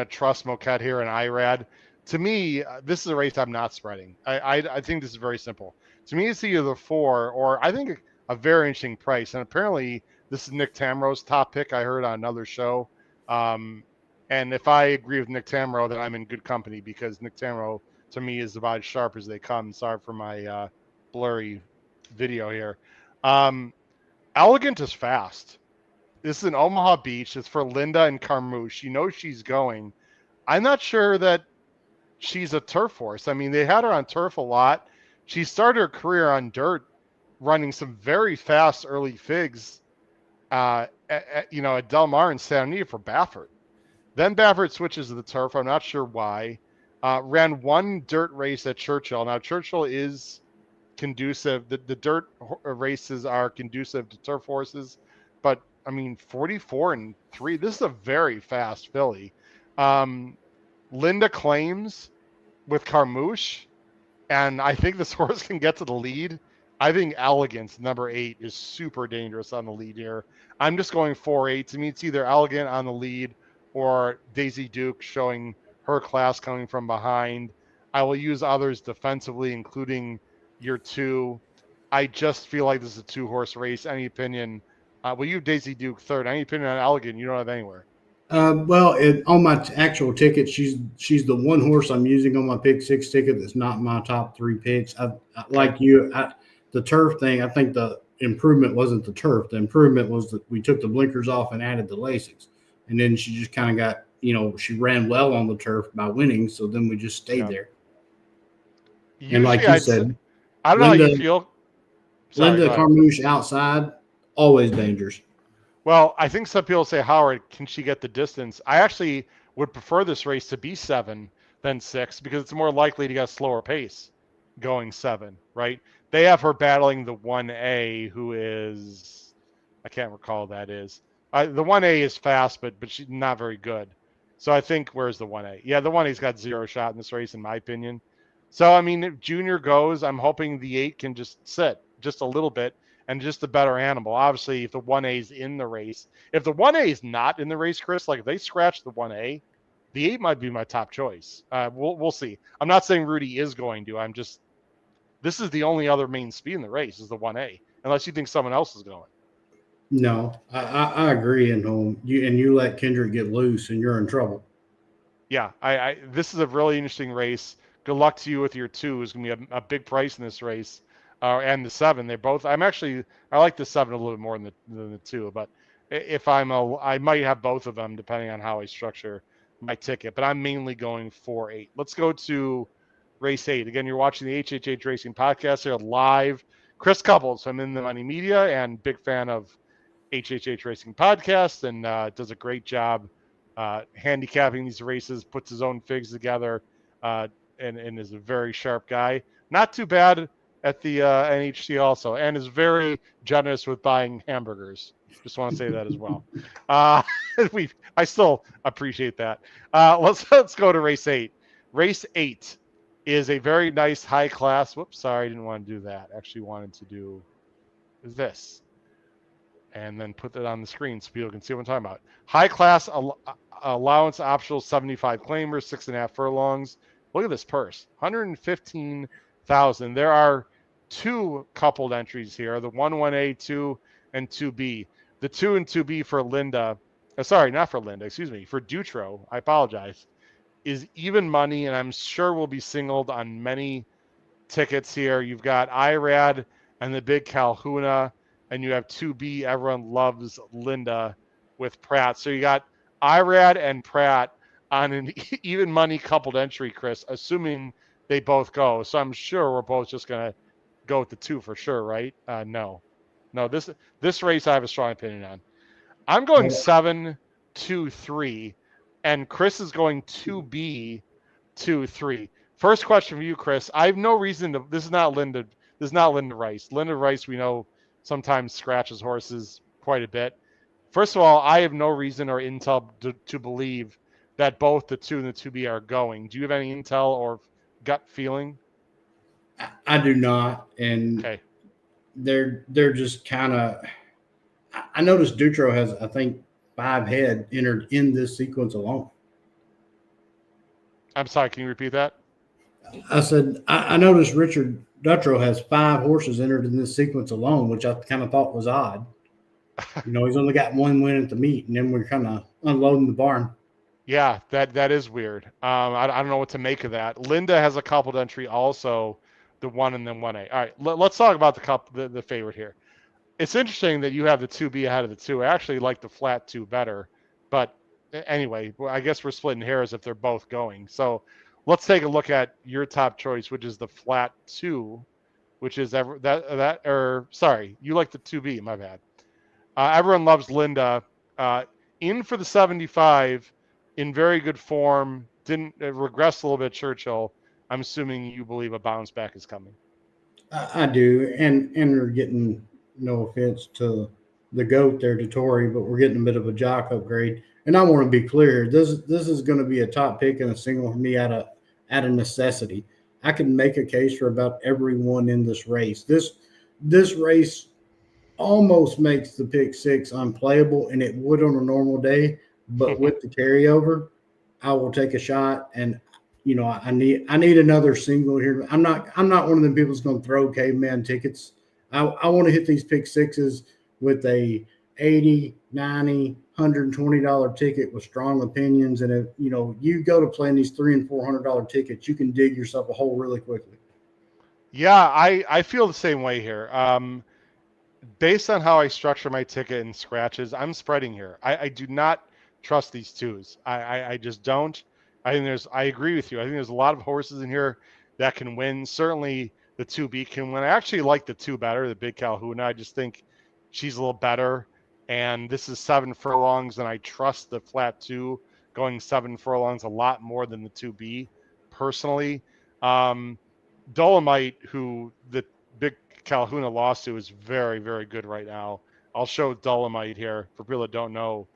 trust Moquette here and IRAD. To me, this is a race I'm not spreading. I think this is very simple. To me, it's either the 4 or I think a very interesting price. And apparently, this is Nick Tamro's top pick. I heard on another show. And if I agree with Nick Tamro, then I'm in good company because Nick Tamro, to me, is about as sharp as they come. Sorry for my blurry video here. Elegant is fast. This is in Omaha Beach. It's for Linda and Carmouche. You know she's going. I'm not sure that she's a turf horse. I mean, they had her on turf a lot. She started her career on dirt, running some very fast early figs, at Del Mar and Santa Anita for Baffert. Then Baffert switches to the turf. I'm not sure why. Ran one dirt race at Churchill. Now, Churchill is conducive. The dirt races are conducive to turf horses. But, I mean, 44-3. This is a very fast filly. Linda claims with Carmouche, and I think this horse can get to the lead. I think Elegance, number 8, is super dangerous on the lead here. I'm just going 4-8. To me, it's either Elegant on the lead or Daisy Duke showing her class coming from behind. I will use others defensively, including your 2. I just feel like this is a 2-horse race. Any opinion? We'll use Daisy Duke third. Any opinion on Elegant? You don't have anywhere. On my actual ticket, she's the one horse I'm using on my pick 6 ticket that's not my top 3 picks. The turf thing, I think the improvement wasn't the turf. The improvement was that we took the blinkers off and added the Lasix. And then she just kind of got, she ran well on the turf by winning. So then we just stayed there. Usually, and like you said, I don't know how you feel. Linda Carmouche outside, always dangerous. Well, I think some people say, Howard, can she get the distance? I actually would prefer this race to be 7 than 6 because it's more likely to get a slower pace going 7, right? They have her battling the 1A, who is, I can't recall who that is. The 1A is fast, but she's not very good. So I think, where's the 1A? Yeah, the 1A's got 0 shot in this race, in my opinion. So, I mean, if Junior goes, I'm hoping the 8 can just sit just a little bit and just a better animal. Obviously, if the 1A is in the race. If the 1A is not in the race, Chris, like if they scratch the 1A, the 8 might be my top choice. We'll see. I'm not saying Rudy is going to. This is the only other main speed in the race is the 1A, unless you think someone else is going. No, I agree. And you let Kendrick get loose, and you're in trouble. Yeah, this is a really interesting race. Good luck to you with your 2. It's going to be a big price in this race. And the 7, they're both. I like the 7 a little bit more than the 2. But if I might have both of them depending on how I structure my ticket. But I'm mainly going 4-8. Let's go to race 8. Again, you're watching the HHH Racing Podcast here live. Chris Couples, I'm in the Money Media and big fan of HHH Racing Podcast, and does a great job handicapping these races. Puts his own figs together, and is a very sharp guy. Not too bad at the NHC also, and is very generous with buying hamburgers. Just want to say that as well. I still appreciate that. Let's go to race 8. Race 8 is a very nice high class. Whoops, sorry, I didn't want to do that. Actually wanted to do this and then put that on the screen so people can see what I'm talking about. High class allowance optional 75 claimers, 6.5 furlongs. Look at this purse, 115,000. There are 2 coupled entries here, the 1A, 2, and 2B. The 2 and 2B for Linda, sorry, not for Linda, excuse me, for Dutro, I apologize, is even money, and I'm sure will be singled on many tickets here. You've got IRAD and the big Calhouna, and you have 2B, everyone loves Linda with Pratt. So you got IRAD and Pratt on an even money coupled entry, Chris, assuming they both go. So I'm sure we're both just going to go with the 2 for sure, right? No, this race I have a strong opinion on. I'm going 7-2-3, and Chris is going 2B 2-3. First question for you, Chris. I have no reason to. This is not Linda Rice. Linda Rice, we know, sometimes scratches horses quite a bit. First of all, I have no reason or intel to believe that both the 2 and the 2B are going. Do you have any intel or gut feeling? I do not, and okay. They're just kind of. I noticed Dutro has, I think, 5 head entered in this sequence alone. I'm sorry, can you repeat that? I said I noticed Richard Dutro has 5 horses entered in this sequence alone, which I kind of thought was odd. He's only got 1 win at the meet, and then we're kind of unloading the barn. Yeah, that is weird. I don't know what to make of that. Linda has a coupled entry also, the 1 and then 1A. All right, let's talk about the favorite here. It's interesting that you have the 2B ahead of the 2. I actually like the flat 2 better, but anyway, I guess we're splitting hairs if they're both going. So let's take a look at your top choice, which is the flat 2, which is you like the 2B. My bad. Everyone loves Linda. In for the 75, in very good form. Didn't regress a little bit. Churchill. I'm assuming you believe a bounce back is coming. I do, and we're getting, no offense to the goat there, to Tory, but we're getting a bit of a jock upgrade. And I want to be clear: this is going to be a top pick and a single for me out of necessity. I can make a case for about everyone in this race. This race almost makes the pick 6 unplayable, and it would on a normal day. But with the carryover, I will take a shot. And I need another single here. I'm not one of them people that's going to throw caveman tickets. I want to hit these pick 6s with a $80, $90, $120 ticket with strong opinions. And if you go to playing these $300 and $400 tickets, you can dig yourself a hole really quickly. Yeah, I feel the same way here. Based on how I structure my ticket and scratches, I'm spreading here. I do not trust these 2s. I just don't. I agree with you. I think there's a lot of horses in here that can win. Certainly the 2B can win. I actually like the 2 better, the Big Calhoun. I just think she's a little better. And this is 7 furlongs, and I trust the flat 2 going 7 furlongs a lot more than the 2B personally. Dolomite, who the Big Calhoun lost to, is very, very good right now. I'll show Dolomite here for people that don't know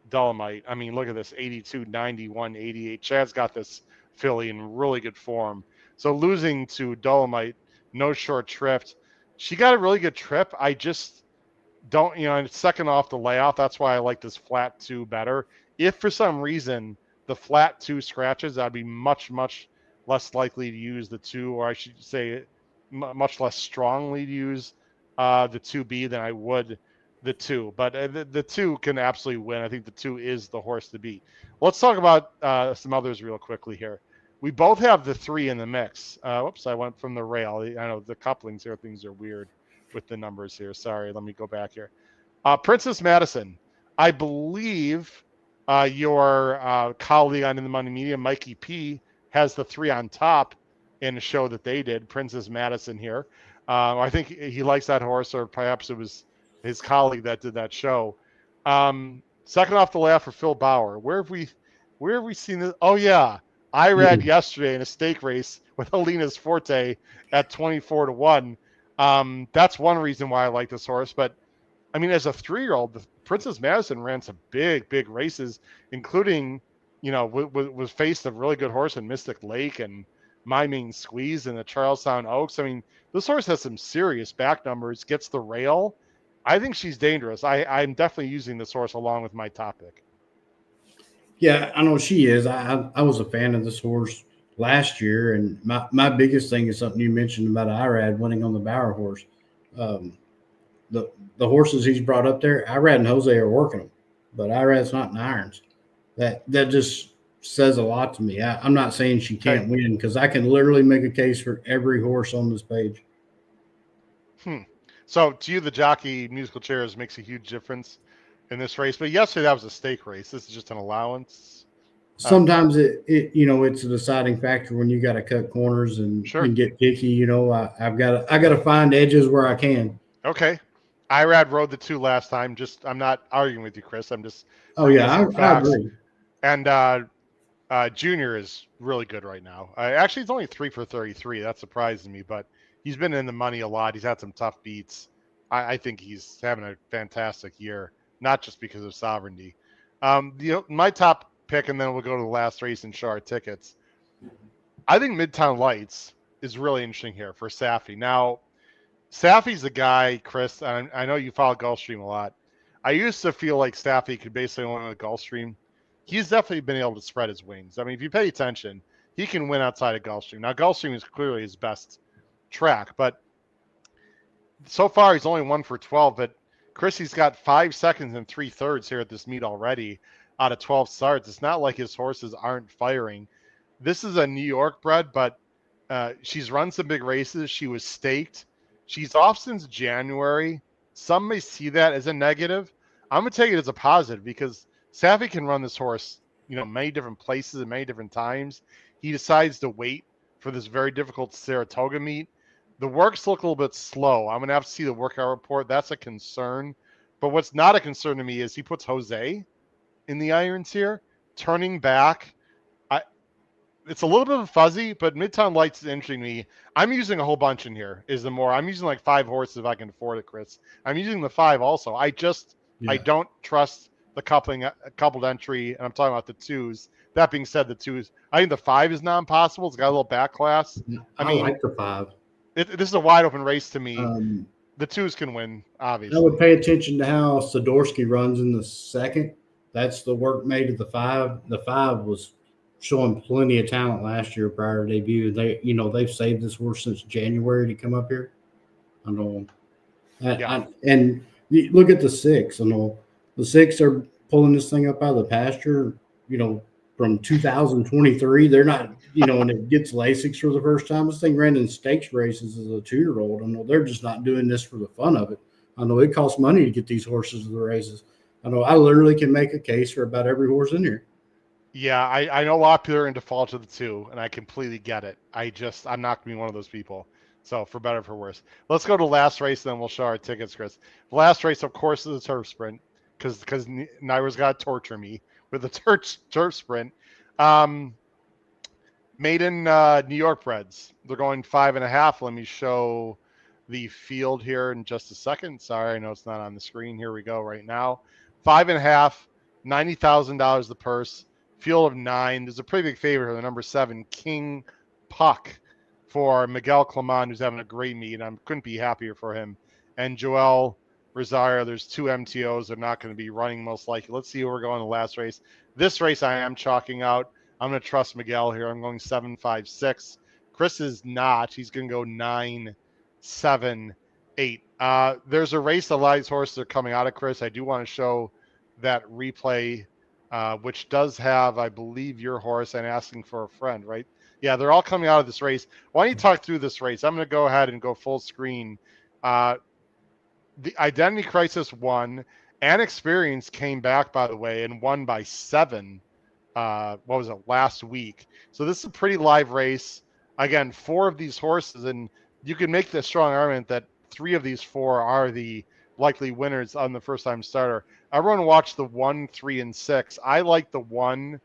Dolomite. I mean, look at this, 82, 91, 88. Chad's got this filly in really good form. So losing to Dolomite, no short shrift. She got a really good trip. I just don't, it's second off the layoff. That's why I like this flat 2 better. If for some reason the flat 2 scratches, I'd be much, much less likely to use the 2, or I should say much less strongly to use the 2B than I would the 2. But the 2 can absolutely win. I think the 2 is the horse to beat. Let's talk about some others real quickly here. We both have the 3 in the mix. Whoops, I went from the rail. I know the couplings here, things are weird with the numbers here. Sorry, let me go back here. Princess Madison, I believe your colleague on In the Money Media, Mikey P, has the 3 on top in a show that they did, Princess Madison here. I think he likes that horse, or perhaps it was his colleague that did that show. Second off the layoff for Phil Bauer. Where have we seen this? Oh yeah, IRAD yesterday in a stake race with Alina's Forte at 24-1. That's one reason why I like this horse. But I mean, as a 3-year-old, the Princess Madison ran some big races, including, was faced a really good horse in Mystic Lake and My Mean Squeeze and the Charlestown Oaks. I mean, this horse has some serious back numbers, gets the rail. I think she's dangerous. I'm definitely using this horse along with my top pick. Yeah, I know she is. I was a fan of this horse last year, and my biggest thing is something you mentioned about Irad winning on the Bauer horse. The horses he's brought up there, Irad and Jose are working them, but Irad's not in irons. That just says a lot to me. I'm not saying she can't win, because I can literally make a case for every horse on this page. So to you, the jockey musical chairs makes a huge difference in this race. But yesterday that was a stake race. This is just an allowance. Sometimes it's a deciding factor when you got to cut corners and get picky. I got to find edges where I can. Okay. Irad rode the 2 last time. I'm not arguing with you, Chris. I'm just. Oh yeah, I agree. And Junior is really good right now. Actually, he's only 3 for 33. That surprises me, but he's been in the money a lot. He's had some tough beats. I think he's having a fantastic year, not just because of sovereignty. My top pick, and then we'll go to the last race and show our tickets. I think Midtown Lights is really interesting here for Safi. Now, Safi's a guy, Chris, and I know you follow Gulfstream a lot. I used to feel like Safi could basically win with Gulfstream. He's definitely been able to spread his wings. I mean, if you pay attention, he can win outside of Gulfstream. Now, Gulfstream is clearly his best track. But so far, he's only 1 for 12. But Chrissy's got 5 seconds and 3/3 here at this meet already out of 12 starts. It's not like his horses aren't firing. This is a New York bred, but she's run some big races. She was staked. She's off since January. Some may see that as a negative. I'm going to take it as a positive because Safi can run this horse, many different places and many different times. He decides to wait for this very difficult Saratoga meet. The works look a little bit slow. I'm going to have to see the workout report. That's a concern. But what's not a concern to me is he puts Jose in the irons here, turning back. It's a little bit fuzzy, but Midtown Lights is interesting to me. I'm using a whole bunch in here. I'm using like 5 horses if I can afford it, Chris. I'm using the 5 also. I don't trust the coupled entry, and I'm talking about the 2s. That being said, the 2s, I think the 5 is not impossible. It's got a little back class. I like the 5. This is a wide open race to me. The 2s can win, obviously. I would pay attention to how Sidorsky runs in the 2nd. That's the work made of the 5. The 5 was showing plenty of talent last year prior to debut. They've saved this horse since January to come up here. I know. And you look at the 6. I know the 6 are pulling this thing up out of the pasture. From 2023, they're not. And it gets Lasix for the first time. This thing ran in stakes races as a 2-year-old. I know they're just not doing this for the fun of it. I know it costs money to get these horses to the races. I know I literally can make a case for about every horse in here. Yeah, I know a lot of people are in default to the 2, and I completely get it. I'm not going to be one of those people. So, for better or for worse. Let's go to the last race, then we'll show our tickets, Chris. The last race, of course, is the turf sprint, because NYRA's got to torture me with the turf sprint. Made in New York breds. They're going 5.5. Let me show the field here in just a second. Sorry, I know it's not on the screen. Here we go right now. 5.5, $90,000 the purse. Field of 9. There's a pretty big favorite here, the number 7, King Puck, for Miguel Clement, who's having a great meet. I couldn't be happier for him. And Joel Rosario, there's 2 MTOs. They're not going to be running most likely. Let's see who we're going to the last race. This race I am chalking out. I'm going to trust Miguel here. I'm going 7-5-6. Chris is not. He's going to go 9-7-8. There's a race a lot of these horses are coming out of, Chris. I do want to show that replay, which does have, I believe, your horse and Asking for a Friend, right? Yeah, they're all coming out of this race. Why don't you talk through this race? I'm going to go ahead and go full screen. The Identity Crisis won, and Experience came back, by the way, and won by 7. Last week. So this is a pretty live race. Again, 4 of these horses, and you can make the strong argument that 3 of these 4 are the likely winners on the first-time starter. Everyone watch the 1, 3, and 6. I like the 1.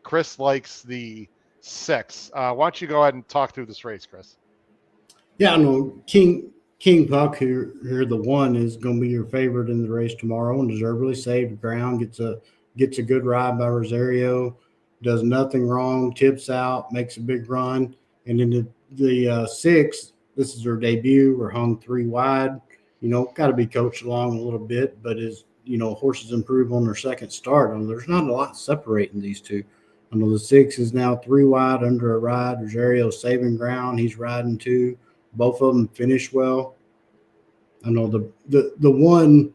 Chris likes the 6. Why don't you go ahead and talk through this race, Chris? Yeah, I know King Puck here, the 1 is going to be your favorite in the race tomorrow, and deservedly saved ground. Gets a good ride by Rosario, does nothing wrong, tips out, makes a big run. And in the 6, this is her debut. We're hung 3 wide. Got to be coached along a little bit, but as horses improve on their second start, there's not a lot separating these 2. I know the 6 is now 3 wide under a ride. Rosario saving ground. He's riding 2. Both of them finish well. I know the 1,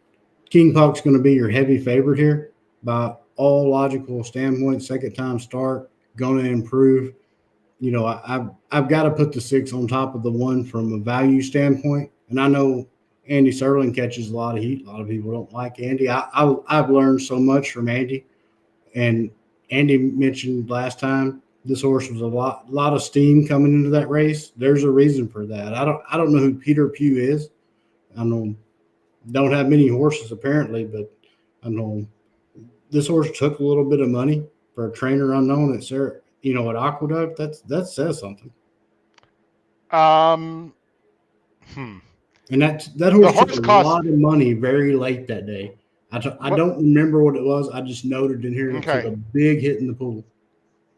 King Puck's going to be your heavy favorite here. By all logical standpoints, second time start, going to improve. I've got to put the 6 on top of the 1 from a value standpoint. And I know Andy Serling catches a lot of heat. A lot of people don't like Andy. I've learned so much from Andy. And Andy mentioned last time this horse was a lot of steam coming into that race. There's a reason for that. I don't know who Peter Pugh is. I don't have many horses apparently, but I know this horse took a little bit of money for a trainer unknown at Aqueduct. That says something. And that horse took a lot of money very late that day. I don't remember what it was. I just noted in here it took a big hit in the pool.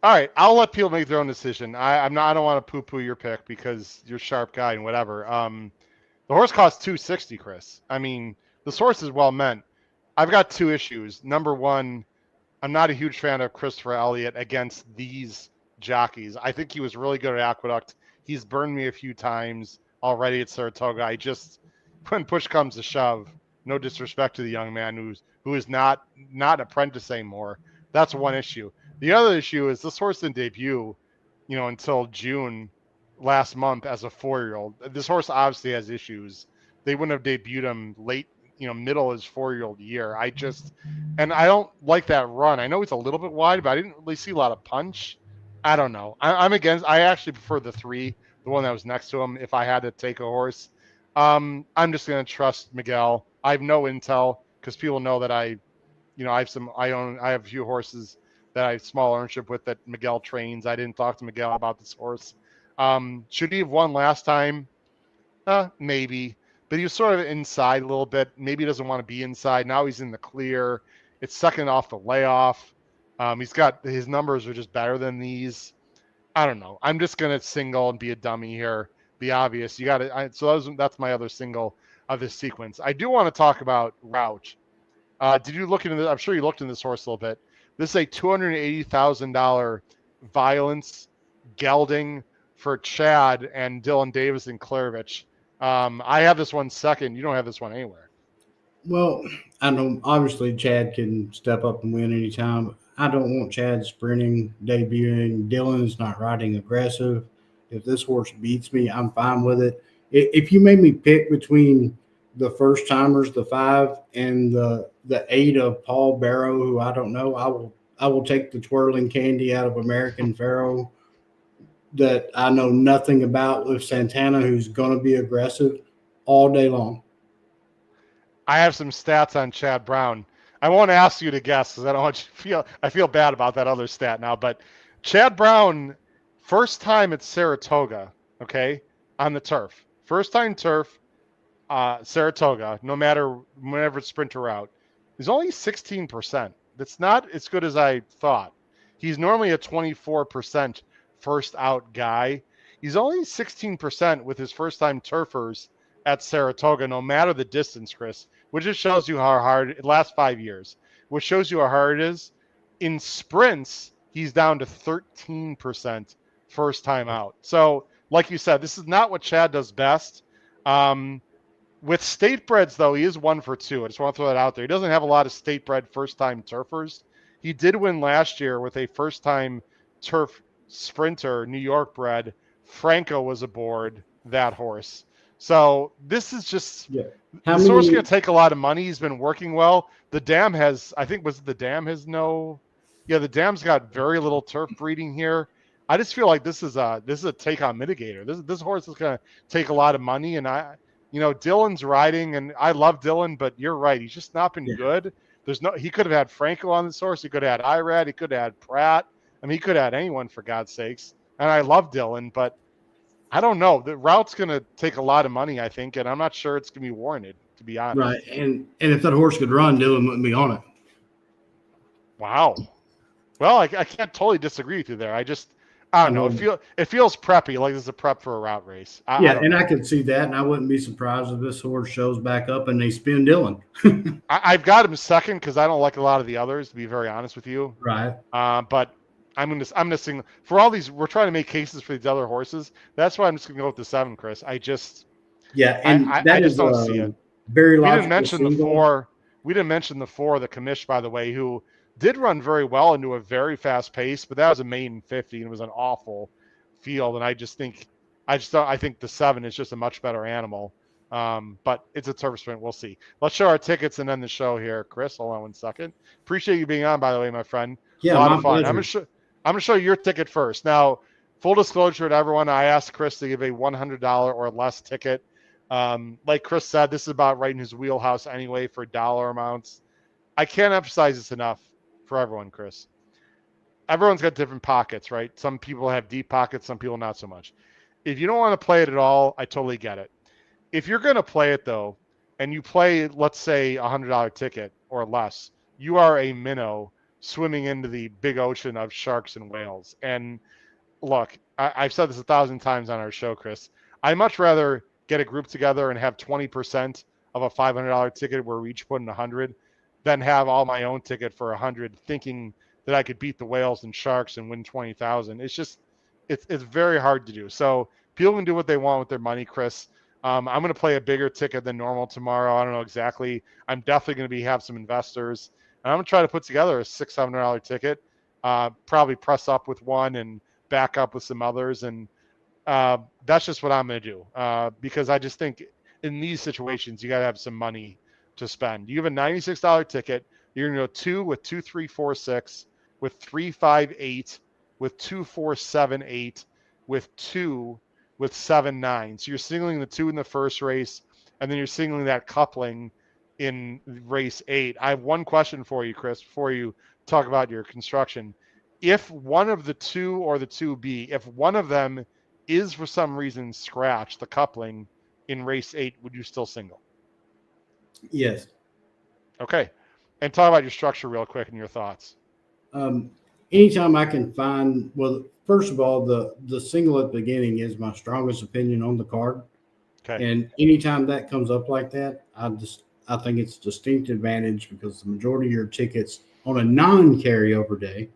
All right, I'll let people make their own decision. I don't want to poo-poo your pick because you're a sharp guy and whatever. The horse costs $260, Chris. I mean, this horse is well meant. I've got 2 issues. Number 1, I'm not a huge fan of Christopher Elliott against these jockeys. I think he was really good at Aqueduct. He's burned me a few times. already at Saratoga. I just, when push comes to shove, no disrespect to the young man who is not an apprentice anymore. That's one issue. The other issue is this horse didn't debut, until June last month as a 4-year-old. This horse obviously has issues. They wouldn't have debuted him late, middle of his 4-year-old year. And I don't like that run. I know it's a little bit wide, but I didn't really see a lot of punch. I don't know. I actually prefer the 3, the one that was next to him, if I had to take a horse. I'm just going to trust Miguel. I have no intel because people know that I have a few horses that I have small ownership with that Miguel trains. I didn't talk to Miguel about this horse. Should he have won last time? Maybe, but he was sort of inside a little bit. Maybe he doesn't want to be inside. Now he's in the clear. It's second off the layoff. He's got his numbers are just better than these. I don't know. I'm just gonna single and be a dummy here. Be obvious. You got it. So that's my other single of this sequence. I do want to talk about route. Did you look into this? I'm sure you looked into this horse a little bit. This is a $280,000 violence gelding for Chad and Dylan Davis and Klarovich. I have this one second. You don't have this one anywhere. Well, I know obviously Chad can step up and win anytime. I don't want Chad sprinting, debuting. Dylan's not riding aggressive. If this horse beats me, I'm fine with it. If you made me pick between the first timers, the 5, and the 8 of Paul Barrow, who I don't know, I will take the twirling candy out of American Pharaoh that I know nothing about with Santana, who's going to be aggressive all day long. I have some stats on Chad Brown. I won't ask you to guess because I don't want you to I feel bad about that other stat now. But Chad Brown, first time at Saratoga, okay, on the turf. First time turf, Saratoga, no matter whenever it's sprinter route, he's only 16%. That's not as good as I thought. He's normally a 24% first out guy. He's only 16% with his first time turfers at Saratoga, no matter the distance, Chris, which just shows you how hard it last 5 years, which shows you how hard it is. In sprints, he's down to 13% first time out. So, like you said, this is not what Chad does best. With state breds, though, he is 1 for 2. I just want to throw that out there. He doesn't have a lot of state bred first time turfers. He did win last year with a first time turf sprinter, New York bred. Franco was aboard that horse. So this is just this horse is going to take a lot of money. He's been working well. The dam has, I think, the dam's got very little turf breeding here. I just feel like this is a take on mitigator. This horse is going to take a lot of money, and Dylan's riding, and I love Dylan, but you're right, he's just not been good. He could have had Franco on this horse. He could have had Irad. He could have had Pratt. I mean, he could have had anyone, for God's sakes. And I love Dylan, but I don't know. The route's going to take a lot of money, I think, and I'm not sure it's going to be warranted, to be honest. Right, and if that horse could run, Dylan wouldn't be on it. Wow. Well, I can't totally disagree with you there. I don't know. It feels preppy, like this is a prep for a route race. I could see that, and I wouldn't be surprised if this horse shows back up and they spin Dylan. I've got him second because I don't like a lot of the others, to be very honest with you. Right. But I'm gonna sing for all these. We're trying to make cases for these other horses. That's why I'm just gonna go with the 7, Chris. I just don't see it. Very we didn't mention the 4. We didn't mention the 4, the commish, by the way, who did run very well into a very fast pace, but that was a maiden 50 and it was an awful field. And I think the 7 is just a much better animal. But it's a turf sprint. We'll see. Let's show our tickets and end the show here. Chris, hold on 1 second. Appreciate you being on, by the way, my friend. Yeah, a lot of fun. Pleasure. I'm gonna show you your ticket first. Now, full disclosure to everyone, I asked Chris to give a $100 or less ticket. Like Chris said, this is about right in his wheelhouse anyway for dollar amounts. I can't emphasize this enough for everyone, Chris. Everyone's got different pockets, right? Some people have deep pockets, some people not so much. If you don't want to play it at all, I totally get it. If you're going to play it, though, and you play, let's say, a $100 ticket or less, you are a minnow swimming into the big ocean of sharks and whales. And look, I've said this 1,000 times on our show, Chris. I'd much rather get a group together and have 20% of a $500 ticket where we each put in 100 than have all my own ticket for 100 thinking that I could beat the whales and sharks and win 20,000. It's just, it's very hard to do. So People can do what they want with their money, Chris. I'm going to play a bigger ticket than normal tomorrow. I don't know exactly. I'm definitely going to have some investors. And I'm going to try to put together a $600 ticket, probably press up with one and back up with some others. And that's just what I'm going to do because I just think in these situations, you got to have some money to spend. You have a $96 ticket. You're going to go 2 with 2, 3, 4, 6, with 3, 5, 8, with 2, 4, 7, 8, with 2, with 7, 9. So you're singling the 2 in the first race, and then you're singling that coupling in race 8. I have one question for you, Chris, before you talk about your construction. If one of the 2 or the 2B, if one of them is for some reason scratched, the coupling in race 8, would you still single? Yes. Okay. And talk about your structure real quick and your thoughts. Anytime I can find, well, first of all, the single at the beginning is my strongest opinion on the card. Okay. And anytime that comes up like that, I think it's a distinct advantage because the majority of your tickets on a non-carryover day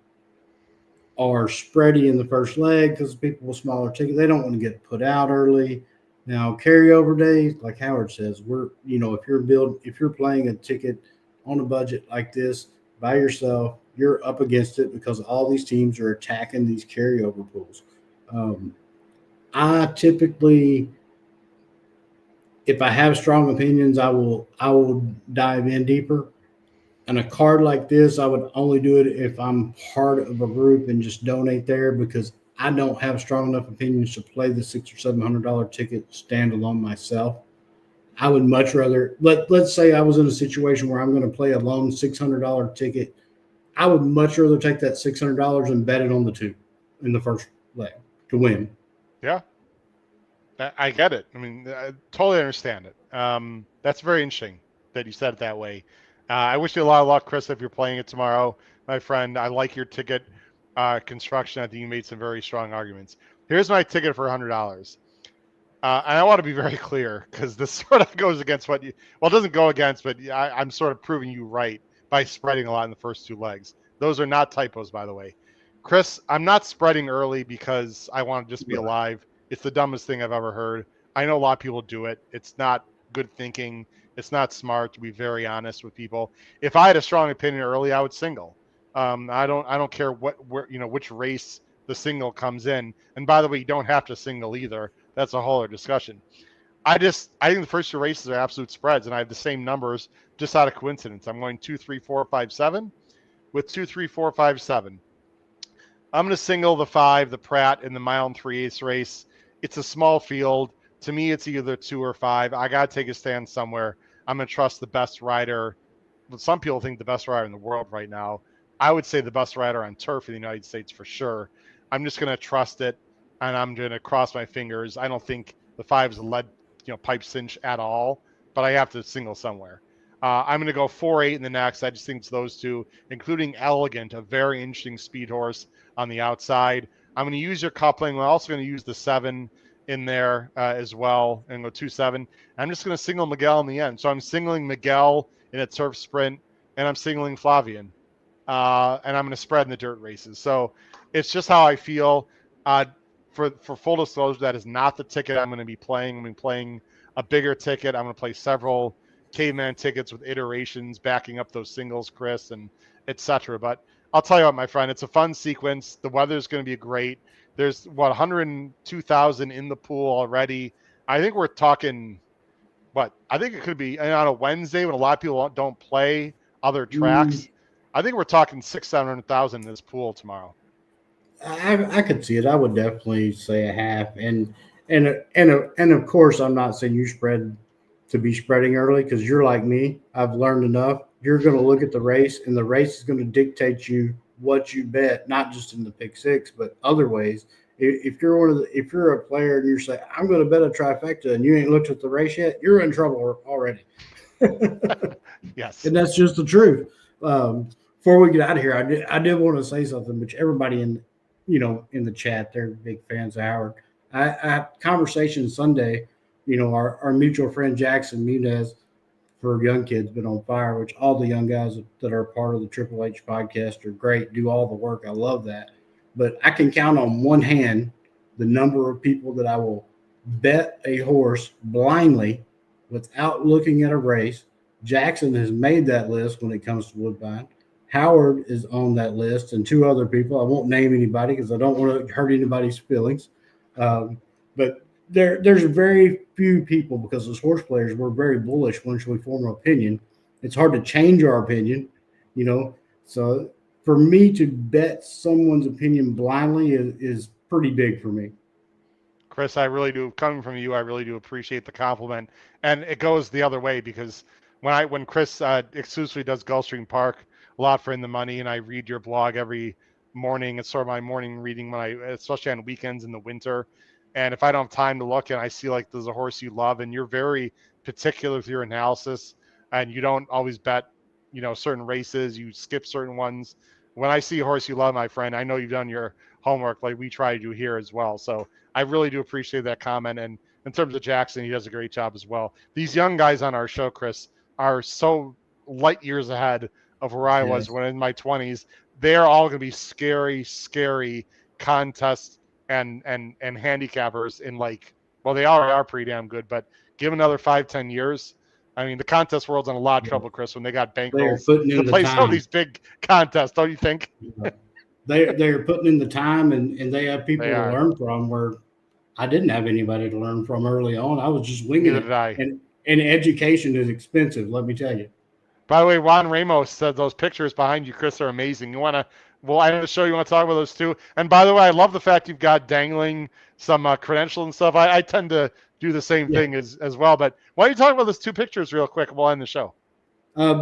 are spready in the first leg because people with smaller tickets, they don't want to get put out early. Now, carryover days, like Howard says, if you're playing a ticket on a budget like this by yourself, you're up against it because all these teams are attacking these carryover pools. I typically, if I have strong opinions, I will dive in deeper. And a card like this, I would only do it if I'm part of a group and just donate there because I don't have strong enough opinions to play the $600 or $700 ticket standalone myself. I would much rather let's say I was in a situation where I'm going to play a lone $600 ticket. I would much rather take that $600 and bet it on the 2 in the first leg to win. Yeah, I get it. I mean, I totally understand it. That's very interesting that you said it that way. I wish you a lot of luck, Chris, if you're playing it tomorrow, my friend. I like your ticket construction. I think you made some very strong arguments. Here's my ticket for $100. And I want to be very clear because this sort of goes against what it doesn't go against, but I'm sort of proving you right by spreading a lot in the first 2 legs. Those are not typos, by the way. Chris, I'm not spreading early because I want to just be alive. It's the dumbest thing I've ever heard. I know a lot of people do it. It's not good thinking. It's not smart to be very honest with people. If I had a strong opinion early, I would single. I don't care which race the single comes in. And by the way, you don't have to single either. That's a whole other discussion. I think the first 2 races are absolute spreads, and I have the same numbers just out of coincidence. I'm going 2, 3, 4, 5, 7 with 2, 3, 4, 5, 7. I'm going to single the 5, the Pratt, in the mile and 3/8 race. It's a small field. To me, it's either 2 or 5. I got to take a stand somewhere. I'm going to trust the best rider. Some people think the best rider in the world right now. I would say the best rider on turf in the United States for sure. I'm just going to trust it, and I'm going to cross my fingers. I don't think the 5 is a lead, pipe cinch at all, but I have to single somewhere. I'm going to go 4, 8 in the next. I just think it's those 2, including Elegant, a very interesting speed horse on the outside. I'm going to use your coupling. We're also going to use the 7 in there as well and go 2, 7. I'm just going to single Miguel in the end. So I'm singling Miguel in a turf sprint, and I'm singling Flavian. And I'm going to spread in the dirt races. So it's just how I feel. For full disclosure, that is not the ticket I'm going to be playing. I'm going to be playing a bigger ticket. I'm going to play several caveman tickets with iterations backing up those singles, Chris, and etc. But I'll tell you what, my friend, it's a fun sequence. The weather's going to be great. There's 102,000 in the pool already. I think we're talking, I think it could be on a Wednesday when a lot of people don't play other tracks. I think we're talking 600,000-700,000 in this pool tomorrow. I could see it. I would definitely say a half, and of course, I'm not saying you spread to be spreading early because you're like me. I've learned enough. You're going to look at the race, and the race is going to dictate you what you bet, not just in the pick 6, but other ways. If you're a player and you're saying I'm going to bet a trifecta, and you ain't looked at the race yet, you're in trouble already. Yes, and that's just the truth. Before we get out of here, I did want to say something, which everybody in the chat, they're big fans of Howard. I had a conversation Sunday, our mutual friend Jackson Munez for Young Kids been on fire, which all the young guys that are part of the Triple H podcast are great, do all the work. I love that. But I can count on one hand the number of people that I will bet a horse blindly without looking at a race. Jackson has made that list when it comes to Woodbine. Howard is on that list, and 2 other people. I won't name anybody because I don't want to hurt anybody's feelings. But there's very few people, because as horse players, we're very bullish once we form an opinion. It's hard to change our opinion, So for me to bet someone's opinion blindly is pretty big for me. Chris, I really do. Coming from you, I really do appreciate the compliment, and it goes the other way because when Chris exclusively does Gulfstream Park a lot for In the Money, and I read your blog every morning. It's sort of my morning reading especially on weekends in the winter. And if I don't have time to look and I see like there's a horse you love and you're very particular with your analysis and you don't always bet, certain races, you skip certain ones. When I see a horse you love, my friend, I know you've done your homework like we try to do here as well. So I really do appreciate that comment. And in terms of Jackson, he does a great job as well. These young guys on our show, Chris, are so light years ahead of where I was when in my 20s. They're all going to be scary contests and handicappers in they are pretty damn good, but give another 5-10 years. I mean, the contest world's in a lot of trouble, Chris, when they got bankrolls to play some of these big contests, don't you think? They're putting in the time, and they have people to learn from, where I didn't have anybody to learn from early on. I was just winging it. And education is expensive, let me tell you. By the way, Juan Ramos said those pictures behind you, Chris, are amazing. You want to, I have a show. You want to talk about those too? And by the way, I love the fact you've got dangling some credentials and stuff. I tend to do the same thing as well. But why don't you talk about those 2 pictures real quick? We'll end the show.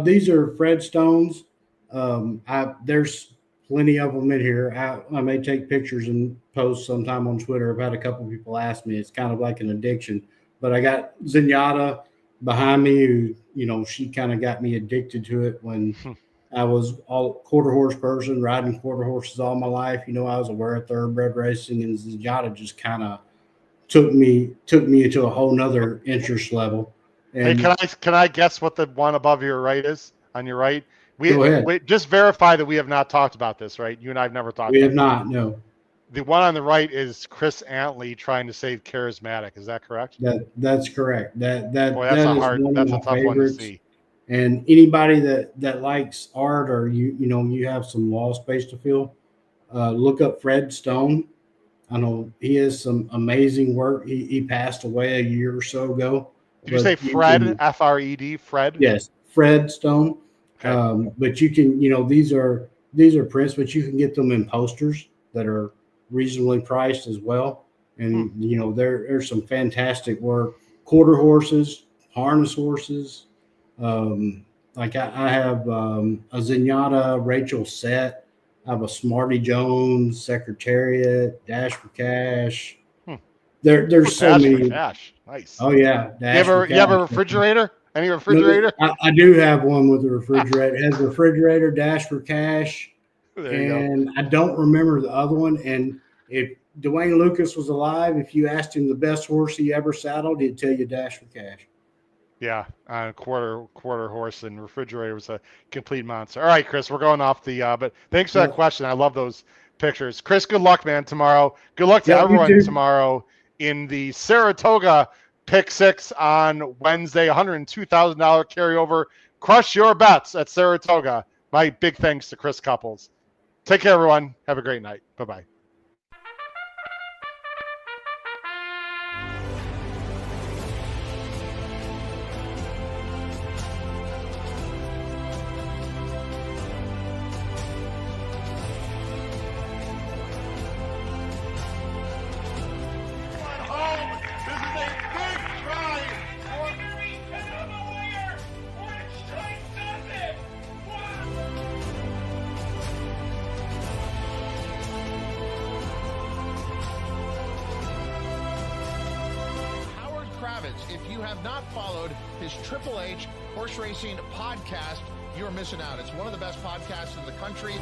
These are Fred Stones. There's plenty of them in here. I may take pictures and post sometime on Twitter. I've had a couple people ask me. It's kind of like an addiction. But I got Zenyatta behind me, who, she kind of got me addicted to it when I was all quarter horse person, riding quarter horses all my life. I was aware of thoroughbred racing, and Zenyatta just kind of took me into a whole nother interest level. And hey, can I guess what the one above your right is? On your right, go ahead. We just verify that we have not talked about this, right? You and I have never talked. We have not. No. The one on the right is Chris Antley trying to save Charismatic. Is that correct? That's correct. That's a tough one to see. And anybody that likes art, or you have some wall space to fill, look up Fred Stone. I know he has some amazing work. He passed away a year or so ago. Did you say Fred? F-R-E-D? Fred? Yes, Fred Stone. Okay. But you can, these are prints, but you can get them in posters that are reasonably priced as well. And there's some fantastic work. Quarter horses, harness horses. Like I have a Zenyatta Rachel Set. I have a Smarty Jones Secretariat, Dash for Cash. There's so many. For Cash. Nice. Oh yeah. You have a refrigerator? Any refrigerator? No, I do have one with a refrigerator. It has a refrigerator, Dash for Cash. And I don't remember the other one. And if Dwayne Lucas was alive, if you asked him the best horse he ever saddled, he'd tell you Dash for Cash. Yeah, quarter horse and refrigerator was a complete monster. All right, Chris, we're going off the but thanks for that question. I love those pictures. Chris, good luck, man, tomorrow. Good luck to everyone tomorrow in the Saratoga Pick 6 on Wednesday, $102,000 carryover. Crush your bets at Saratoga. My big thanks to Chris Couples. Take care, everyone. Have a great night. Bye-bye. If you have not followed his Triple H Horse Racing podcast, you're missing out. It's one of the best podcasts in the country.